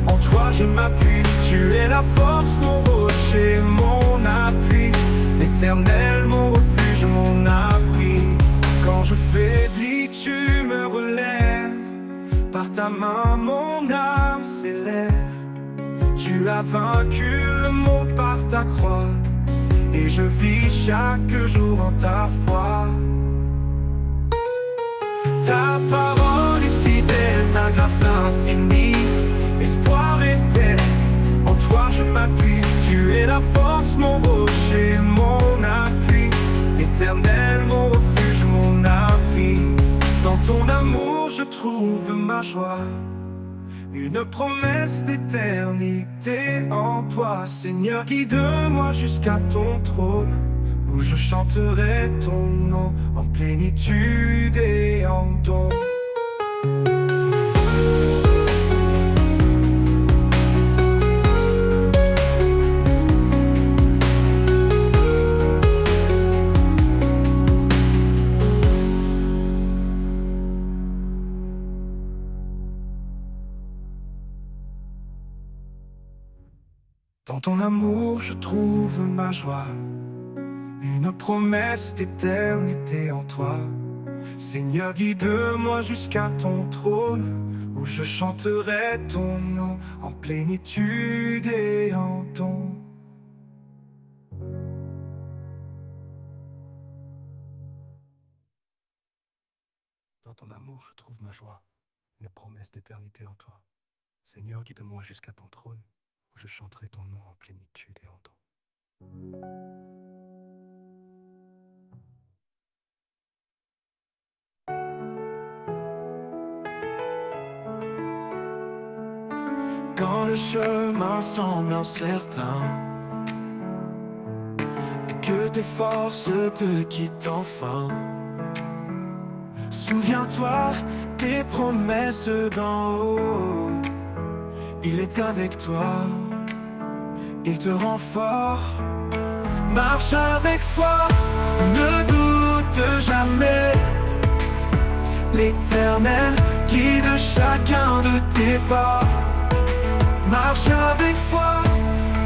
en toi je m'appuie. Tu es la force, mon rocher, mon appui. L'Éternel, mon refuge, mon abri. Quand je faiblis, tu me relèves. Par ta main, mon âme s'élève. Tu as vaincu le monde par ta croix, et je vis chaque jour en ta foi. Ta parole est fidèle, ta grâce infinie. Espoir et paix, en toi je m'appuie. Tu es la force, mon rocher, mon appui. L'Éternel, mon refuge, mon abri. Dans ton amour je trouve ma joie, une promesse d'éternité en toi. Seigneur, guide-moi jusqu'à ton trône, où je chanterai ton nom en plénitude et en don. Dans ton amour je trouve ma joie, une promesse d'éternité en toi. Seigneur, guide-moi jusqu'à ton trône, où je chanterai ton nom en plénitude et en don. Dans ton amour je trouve ma joie, une promesse d'éternité en toi. Seigneur, guide-moi jusqu'à ton trône, où je chanterai ton nom en plénitude et en don. Quand le chemin semble incertain et que tes forces te quittent enfin, souviens-toi des promesses d'en haut. Il est avec toi, il te rend fort. Marche avec foi, ne doute jamais. L'Éternel guide chacun de tes pas. Marche avec foi,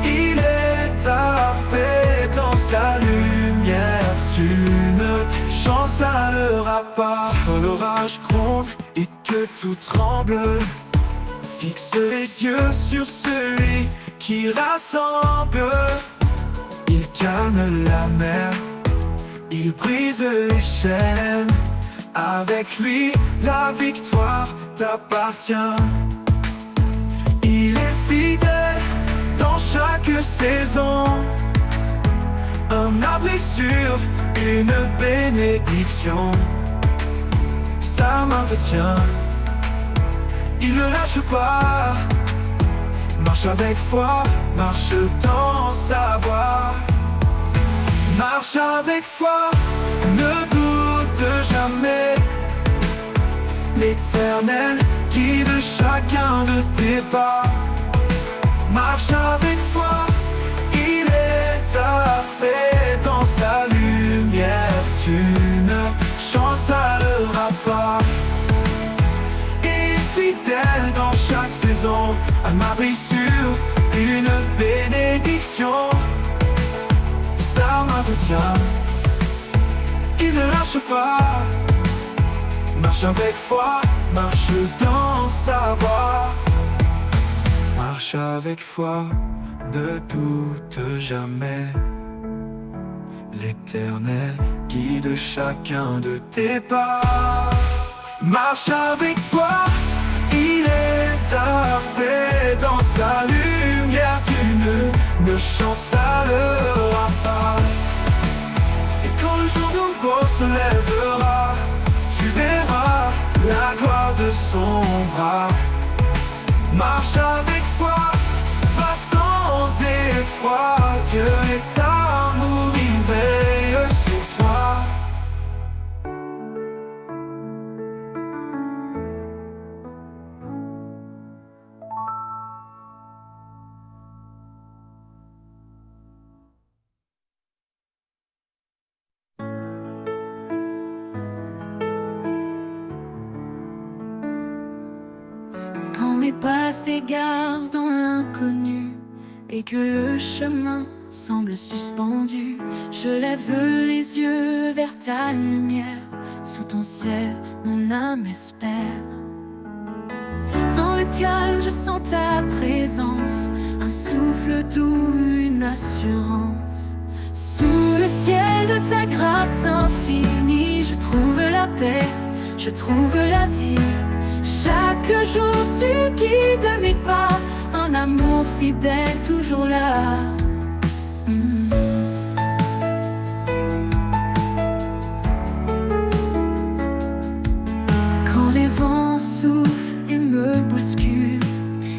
il est ta paix. Dans sa lumière, tu ne chancelleras pas. Quand l'orage gronde et que tout tremble, fixe les yeux sur celui qui rassemble. Il calme la mer, il brise les chaînes. Avec lui, la victoire t'appartient. Il est fidèle dans chaque saison, un abri sûr, une bénédiction. Sa main te tient, il ne lâche pas. Marche avec foi, marche dans sa voie. Marche avec foi, ne doute jamais. L'Éternel guide chacun de tes pas. Marche avec foi, il est ta paix. Dans sa lumière, tu ne chancelleras pas. Il maison, à m'abri sur une bénédiction. Ça m'appartient, il ne lâche pas. Marche avec foi, marche dans sa voie. Marche avec foi, ne doute jamais. L'Éternel guide chacun de tes pas. Marche avec foi, il est ta paix. Dans sa lumière tu ne chancelleras pas. Et quand le jour nouveau se lèvera, tu verras la gloire de son bras. Marche avec foi, va sans effroi. Dieu est amour, il veille sur toi. Quand mes pas s'égarent dans l'inconnu et que le chemin semble suspendu, je lève les yeux vers ta lumière. Sous ton ciel, mon âme espère. Dans le calme, je sens ta présence, un souffle doux, une assurance. Sous le ciel de ta grâce infinie, je trouve la paix, je trouve la vie. Chaque jour tu guides mes pas, un amour fidèle toujours là. Quand les vents soufflent et me bousculent,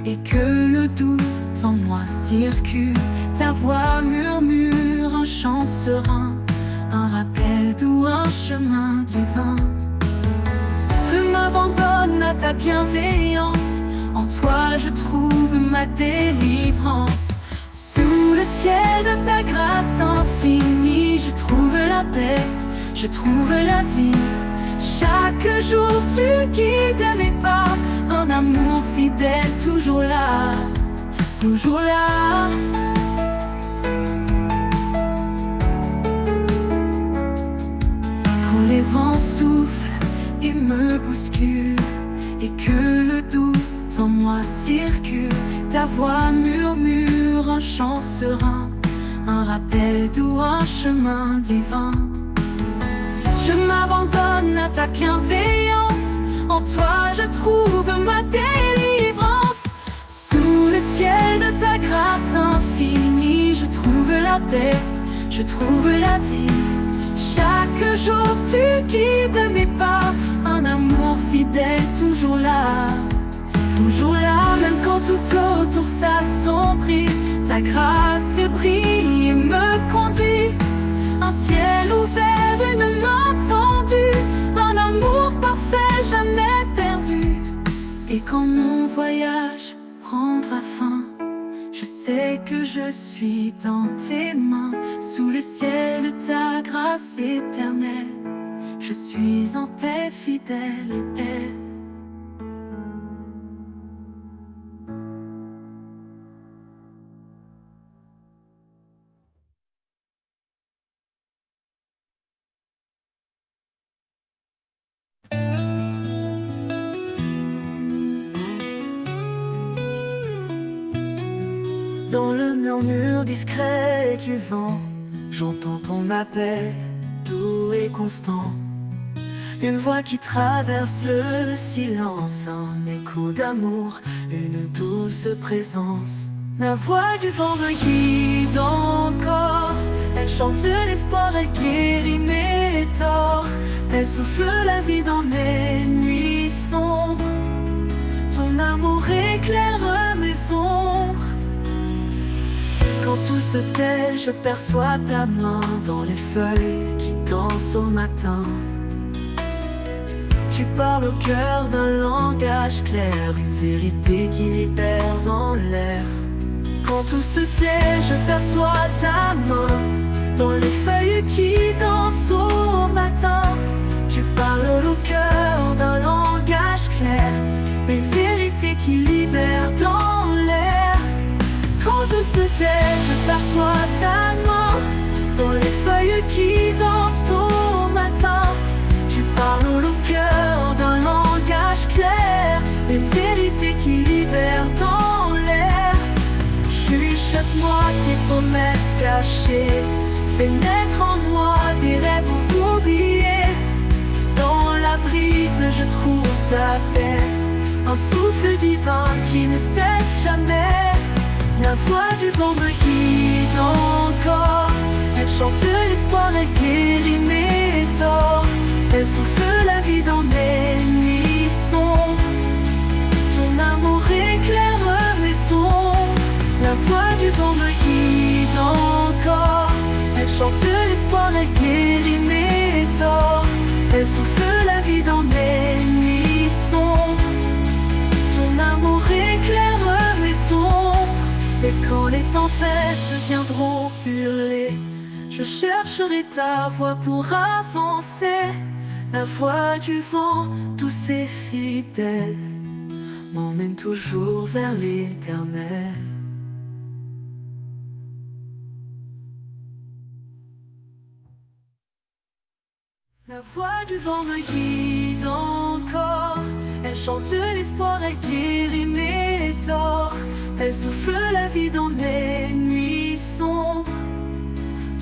et que le doute en moi circule, ta voix murmure un chant serein, un rappel doux, un chemin divin. Je m'abandonne à ta bienveillance, en toi je trouve ma délivrance. Sous le ciel de ta grâce infinie, je trouve la paix, je trouve la vie. Chaque jour tu guides mes pas, un amour fidèle toujours là, toujours là. Quand les vents soufflent et me bousculent, et que le doute en moi circule, ta voix murmure un chant serein, un rappel doux, un chemin divin. Je m'abandonne à ta bienveillance, en toi je trouve ma délivrance. Sous le ciel de ta grâce infinie, je trouve la paix, je trouve la vie. Chaque jour tu guides mes pas, un amour fidèle toujours là, toujours là. Même quand tout autour s'assombrit, ta grâce brille et me conduit. Un ciel ouvert, une main tendue, un amour parfait, jamais perdu. Et quand mon voyage prendra fin, je sais que je suis dans tes mains. Sous le ciel de ta grâce éternelle, je suis en paix, fidèle et paix. Dans le murmure discret du vent, j'entends ton appel, doux et constant. Une voix qui traverse le silence, un écho d'amour, une douce présence. La voix du vent me guide encore, elle chante l'espoir, elle guérit mes torts. Elle souffle la vie dans mes nuits sombres, ton amour éclaire mes ombres. Quand tout se tait, je perçois ta main dans les feuilles qui dansent au matin. Tu parles au cœur d'un langage clair, une vérité qui libère dans l'air. Quand tout se tait, je perçois ta main dans les feuilles qui dansent au matin. Tu parles au cœur d'un langage clair, une vérité qui libère dans tête, je perçois ta main dans les feuilles qui dansent au matin. Tu parles au cœur d'un langage clair, une vérité qui libère dans l'air. Chuchote-moi tes promesses cachées, fais naître en moi des rêves oubliés. Dans la brise je trouve ta paix, un souffle divin qui ne cesse jamais. La voix du vent me guide encore, elle chante l'espoir, elle guérit mes torts. Elle souffle la vie dans mes nuits sombres, ton amour éclaire mes ombres. La voix du vent me guide encore, elle chante l'espoir, elle guérit mes torts. Elle souffle la vie dans mes nuits sombres, ton amour éclaire mes ombres. Et quand les tempêtes viendront hurler, je chercherai ta voix pour avancer. La voix du vent, douce et fidèle, m'emmène toujours vers l'éternel. La voix du vent me guide encore, elle chante l'espoir, elle guérit mes torts. Elle souffle la vie dans mes nuits sombres,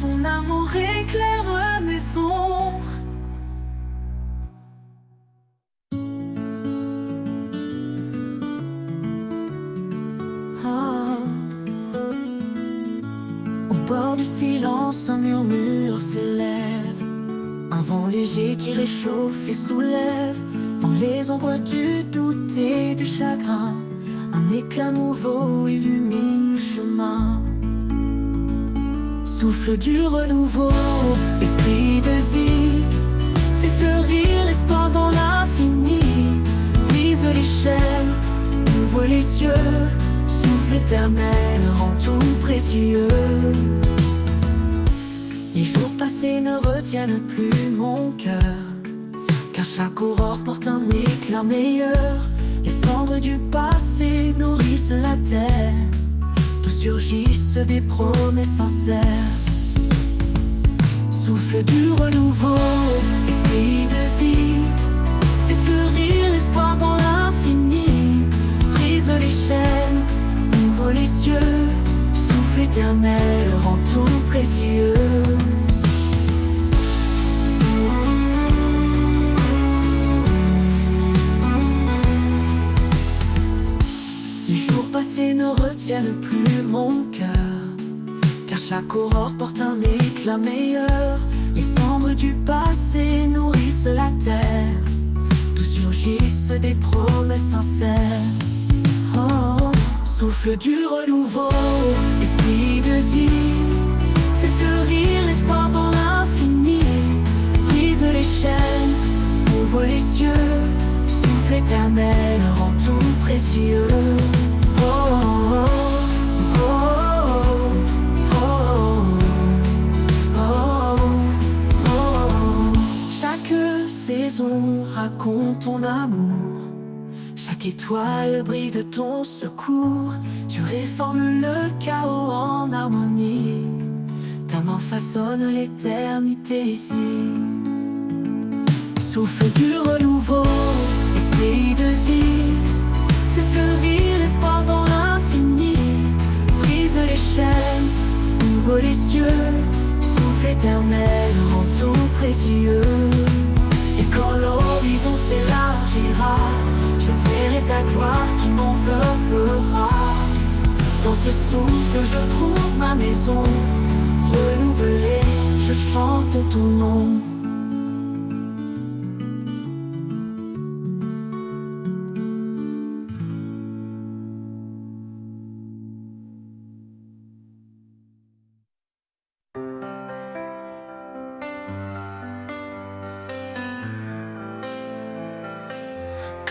ton amour éclaire mes ombres. Au bord du silence, un murmure s'élève, un vent léger qui réchauffe et soulève. Dans les ombres du doute et du chagrin, un éclat nouveau illumine le chemin. Souffle du renouveau, esprit de vie, fais fleurir l'espoir dans l'infini. Brise les chaînes, ouvre les cieux, souffle éternel rend tout précieux. Les jours passés ne retiennent plus mon cœur, car chaque aurore porte un éclat meilleur. Les cendres du passé nourrissent la terre, d'où surgissent des promesses sincères. Souffle du renouveau, esprit de vie, fais fleurir l'espoir dans l'infini. Brise les chaînes, ouvre les cieux, souffle éternel rend tout précieux. Les jours passés ne retiennent plus mon cœur, car chaque aurore porte un éclat meilleur. Les cendres du passé nourrissent la terre, d'où surgissent des promesses sincères. Oh, souffle du renouveau, esprit de vie, fais fleurir l'espoir dans l'infini. Brise les chaînes, ouvre les cieux, souffle éternel rend tout précieux. Oh, oh, oh, oh, oh, oh, oh. Chaque saison raconte ton amour, chaque étoile brille de ton secours. Tu réformes le chaos en harmonie, ta main façonne l'éternité ici. Souffle du renouveau, esprit de vie, fais fleurir l'espoir dans l'infini. Brise les chaînes, ouvre les cieux, souffle éternel rend tout précieux. Et quand l'horizon s'élargira, je verrai ta gloire qui m'enveloppera. Dans ce souffle je trouve ma maison, renouvelée, je chante ton nom.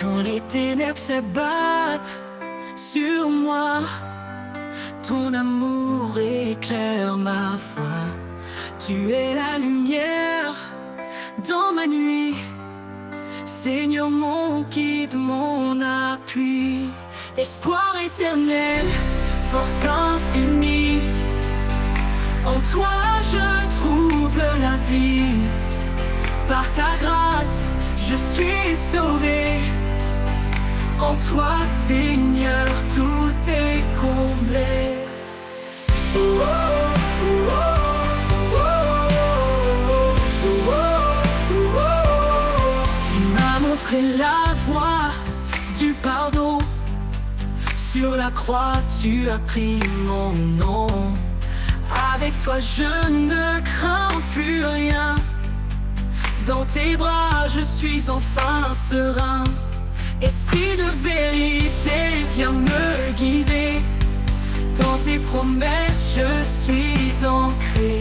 Quand les ténèbres s'abattent sur moi, ton amour éclaire ma foi. Tu es la lumière dans ma nuit, Seigneur mon guide, mon appui. Espoir éternel, force infinie. En toi je trouve la vie. Par ta grâce, je suis sauvé. En toi, Seigneur, tout est comblé. Tu m'as montré la voie du pardon. Sur la croix, tu as pris mon nom. Avec toi, je ne crains plus rien. Dans tes bras, je suis enfin serein. Esprit de vérité, viens me guider. Dans tes promesses, je suis ancré.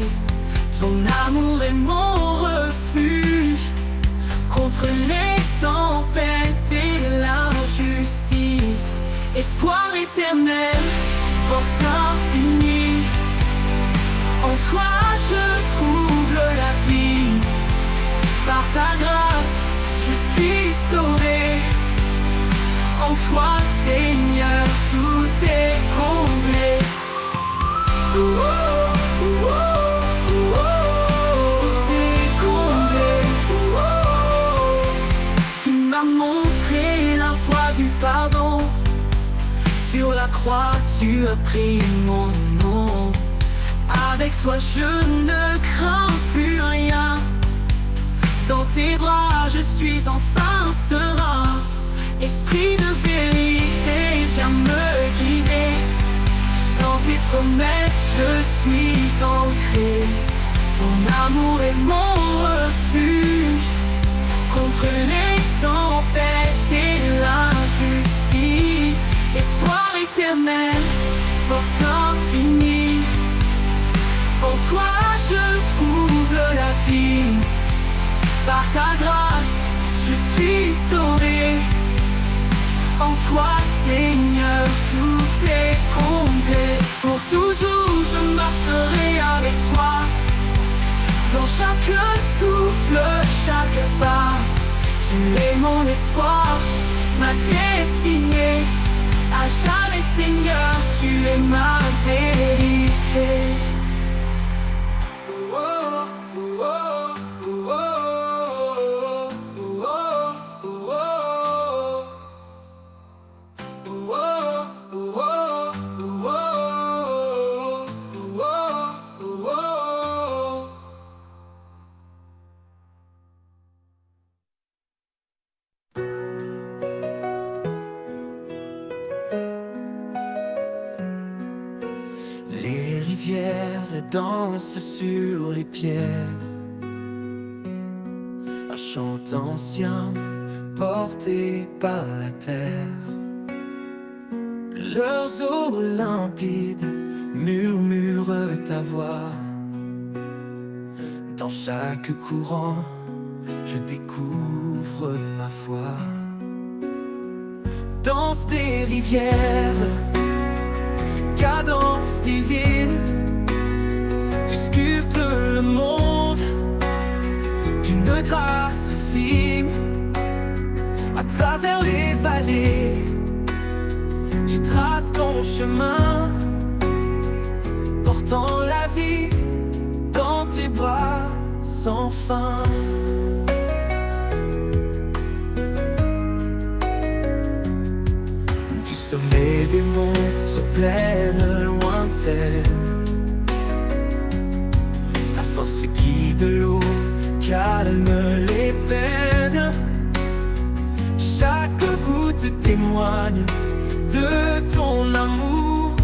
Ton amour est mon refuge contre les tempêtes et l'injustice. Espoir éternel, force infinie. En toi, je trouve la vie. Par ta grâce, je suis sauvé. En toi, Seigneur, tout est comblé. Tout est comblé. Tu m'as montré la voie du pardon. Sur la croix, tu as pris mon nom. Avec toi, je ne crains plus rien. Dans tes bras, je suis enfin serein. Esprit de vérité, viens me guider. Dans tes promesses, je suis ancré. Ton amour est mon refuge contre les tempêtes et l'injustice. Espoir éternel, force infinie. En toi, je trouve la vie. Par ta grâce, je suis sauvé. En toi, Seigneur, tout est comblé. Pour toujours, je marcherai avec toi. Dans chaque souffle, chaque pas. Tu es mon espoir, ma destinée. À jamais, Seigneur, tu es ma vérité. Les rivières dansent sur les pierres. Un chant ancien porté par la terre. Leurs eaux limpides murmurent ta voix. Dans chaque courant, je découvre ma foi. Danse des rivières, cadence divine, tu sculptes le monde d'une grâce fine. À travers les vallées, tu traces ton chemin, portant la vie dans tes bras sans fin. Du sommet des monts aux plaines lointaines, ta force guide l'eau, calme les peines. Chaque goutte témoigne de ton amour.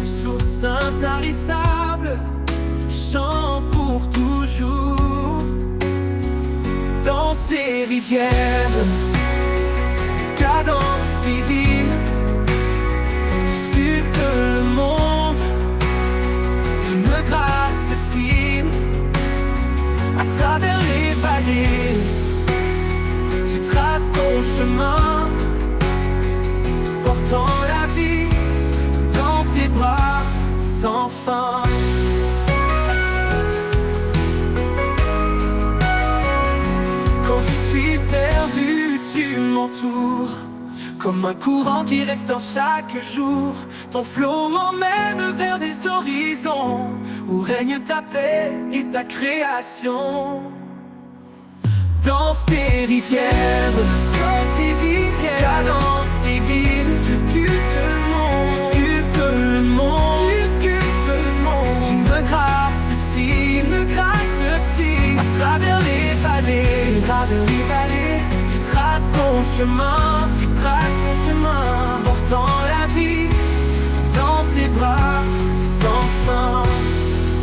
Source intarissable, chant pour toujours. Danse des rivières, cadence divine, tu sculptes le monde d'une grâce fine. À travers les vallées, tu traces ton chemin, portant la vie dans tes bras sans fin. Quand je suis perdu, tu m'entoures. Comme un courant qui restaure chaque jour, ton flot m'emmène vers des horizons où règne ta paix et ta création. Danse tes rivières, cadence tes villes, tu sculptes le monde, Une grâce fine, à travers les vallées, tu traces ton chemin, portant la vie dans tes bras sans fin.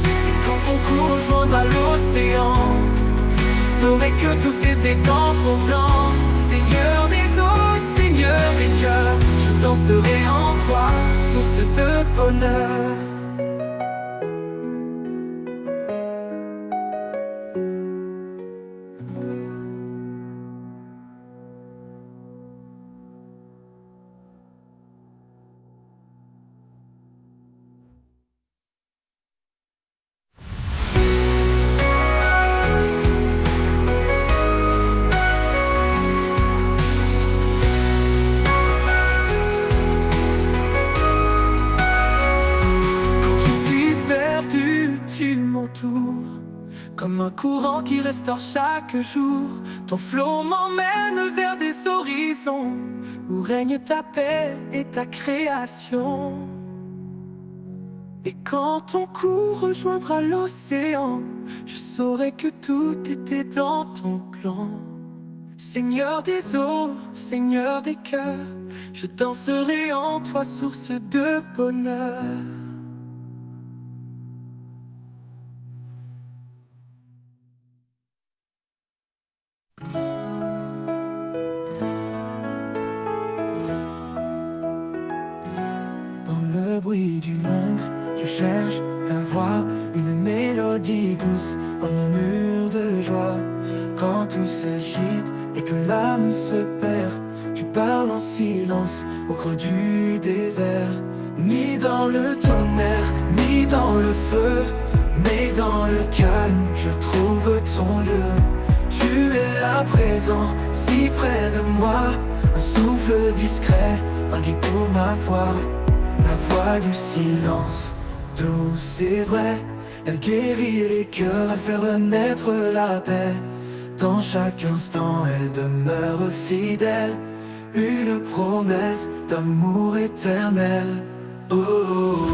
Et quand ton cours rejoindra l'océan, je saurai que tout était dans ton plan. Seigneur des eaux, Seigneur des cœurs, je danserai en toi, source de bonheur. Comme un courant qui restaure chaque jour, ton flot m'emmène vers des horizons où règne ta paix et ta création. Et quand ton cours rejoindra l'océan, je saurai que tout était dans ton plan. Seigneur des eaux, Seigneur des cœurs, je danserai en toi, source de bonheur. Le bruit du monde, je cherche ta voix, une mélodie douce, un murmure de joie. Quand tout s'agite et que l'âme se perd, tu parles en silence au creux du désert. Ni dans le tonnerre, ni dans le feu, mais dans le calme, je trouve ton lieu. Tu es là présent, si près de moi, un souffle discret, un guide pour ma foi. La voix du silence, douce et vraie, elle guérit les cœurs, elle fait renaître la paix. Dans chaque instant, elle demeure fidèle, une promesse d'amour éternel. Oh, oh, oh.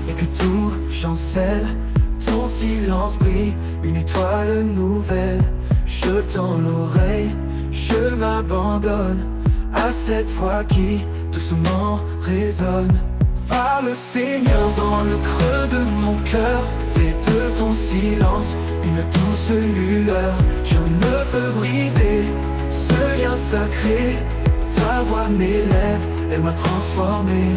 Et que tout chancelle, ton silence brille, une étoile nouvelle. Je tends l'oreille, je m'abandonne à cette voix qui doucement résonne. Parle Seigneur dans le creux de mon cœur, fais de ton silence une douce lueur. Je ne peux briser ce lien sacré, ta voix m'élève, elle m'a transformé.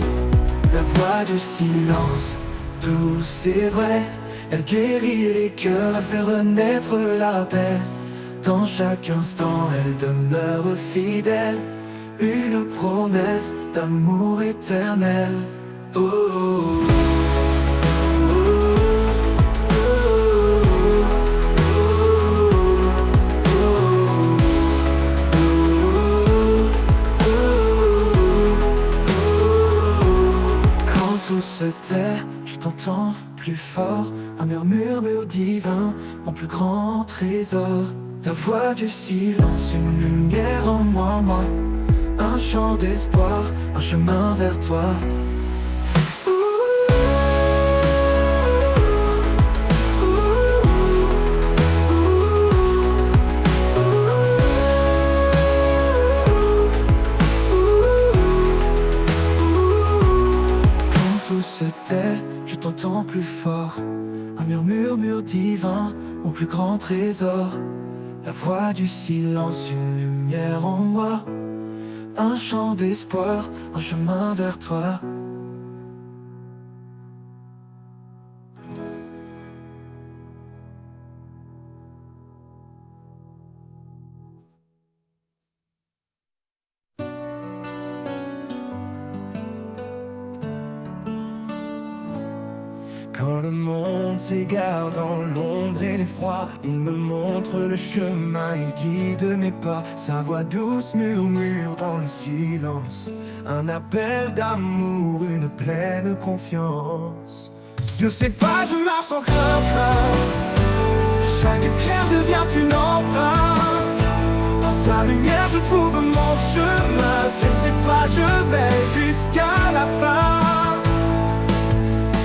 La voix du silence, douce et vraie, elle guérit les cœurs, elle fait renaître la paix. Dans chaque instant, elle demeure fidèle, une promesse d'amour éternel. Oh, oh, oh. Tout se tait, je t'entends plus fort, un murmure divin, mon plus grand trésor. La voix du silence, une lumière en moi, un chant d'espoir, un chemin vers toi. Je t'entends plus fort, un murmure divin, mon plus grand trésor. La voix du silence, une lumière en moi, un chant d'espoir, un chemin vers toi. Quand le monde s'égare dans l'ombre et l'effroi, il me montre le chemin, il guide mes pas. Sa voix douce murmure dans le silence, un appel d'amour, une pleine confiance. Sur ses pas je marche sans crainte, chaque pierre devient une empreinte. Dans sa lumière je trouve mon chemin, sur ses pas je vais jusqu'à la fin.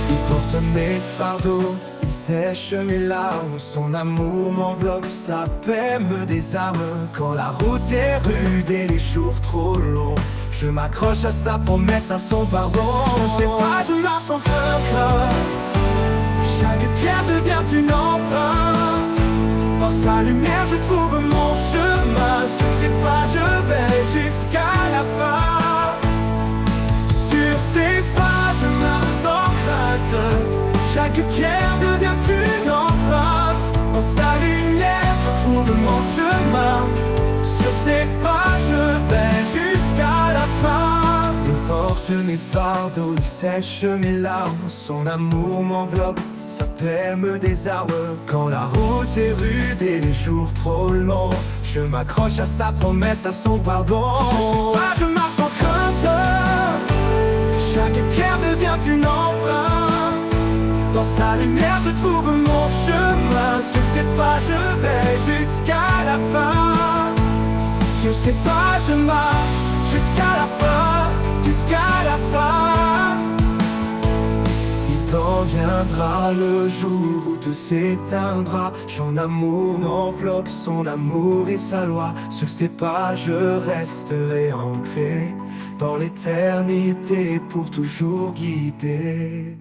Il porte mes fardeaux, il sèche mes larmes, son amour m'enveloppe, sa paix me désarme. Quand la route est rude et les jours trop longs, je m'accroche à sa promesse, à son pardon. Sur ses pas je marche sans crainte, chaque pierre devient une empreinte. Dans sa lumière je trouve mon chemin, sur ses pas je vais jusqu'à la fin. Sur ses pas je marche sans crainte, chaque pierre devient une empreinte. Dans sa lumière je trouve mon chemin, sur ses pas je vais jusqu'à la fin. Il porte mes fardeaux, il sèche mes larmes, son amour m'enveloppe, sa paix me désarme. Quand la route est rude et les jours trop longs, je m'accroche à sa promesse, à son pardon. Sur ses pas je marche sans crainte, chaque pierre devient une empreinte. Dans sa lumière je trouve mon chemin, sur ses pas je vais jusqu'à la fin. Sur ses pas je marche jusqu'à la fin, jusqu'à la fin. Quand viendra le jour où tout s'éteindra, son amour m'enveloppe, son amour et sa loi. Sur ses pas je resterai ancré dans l'éternité, pour toujours guidé.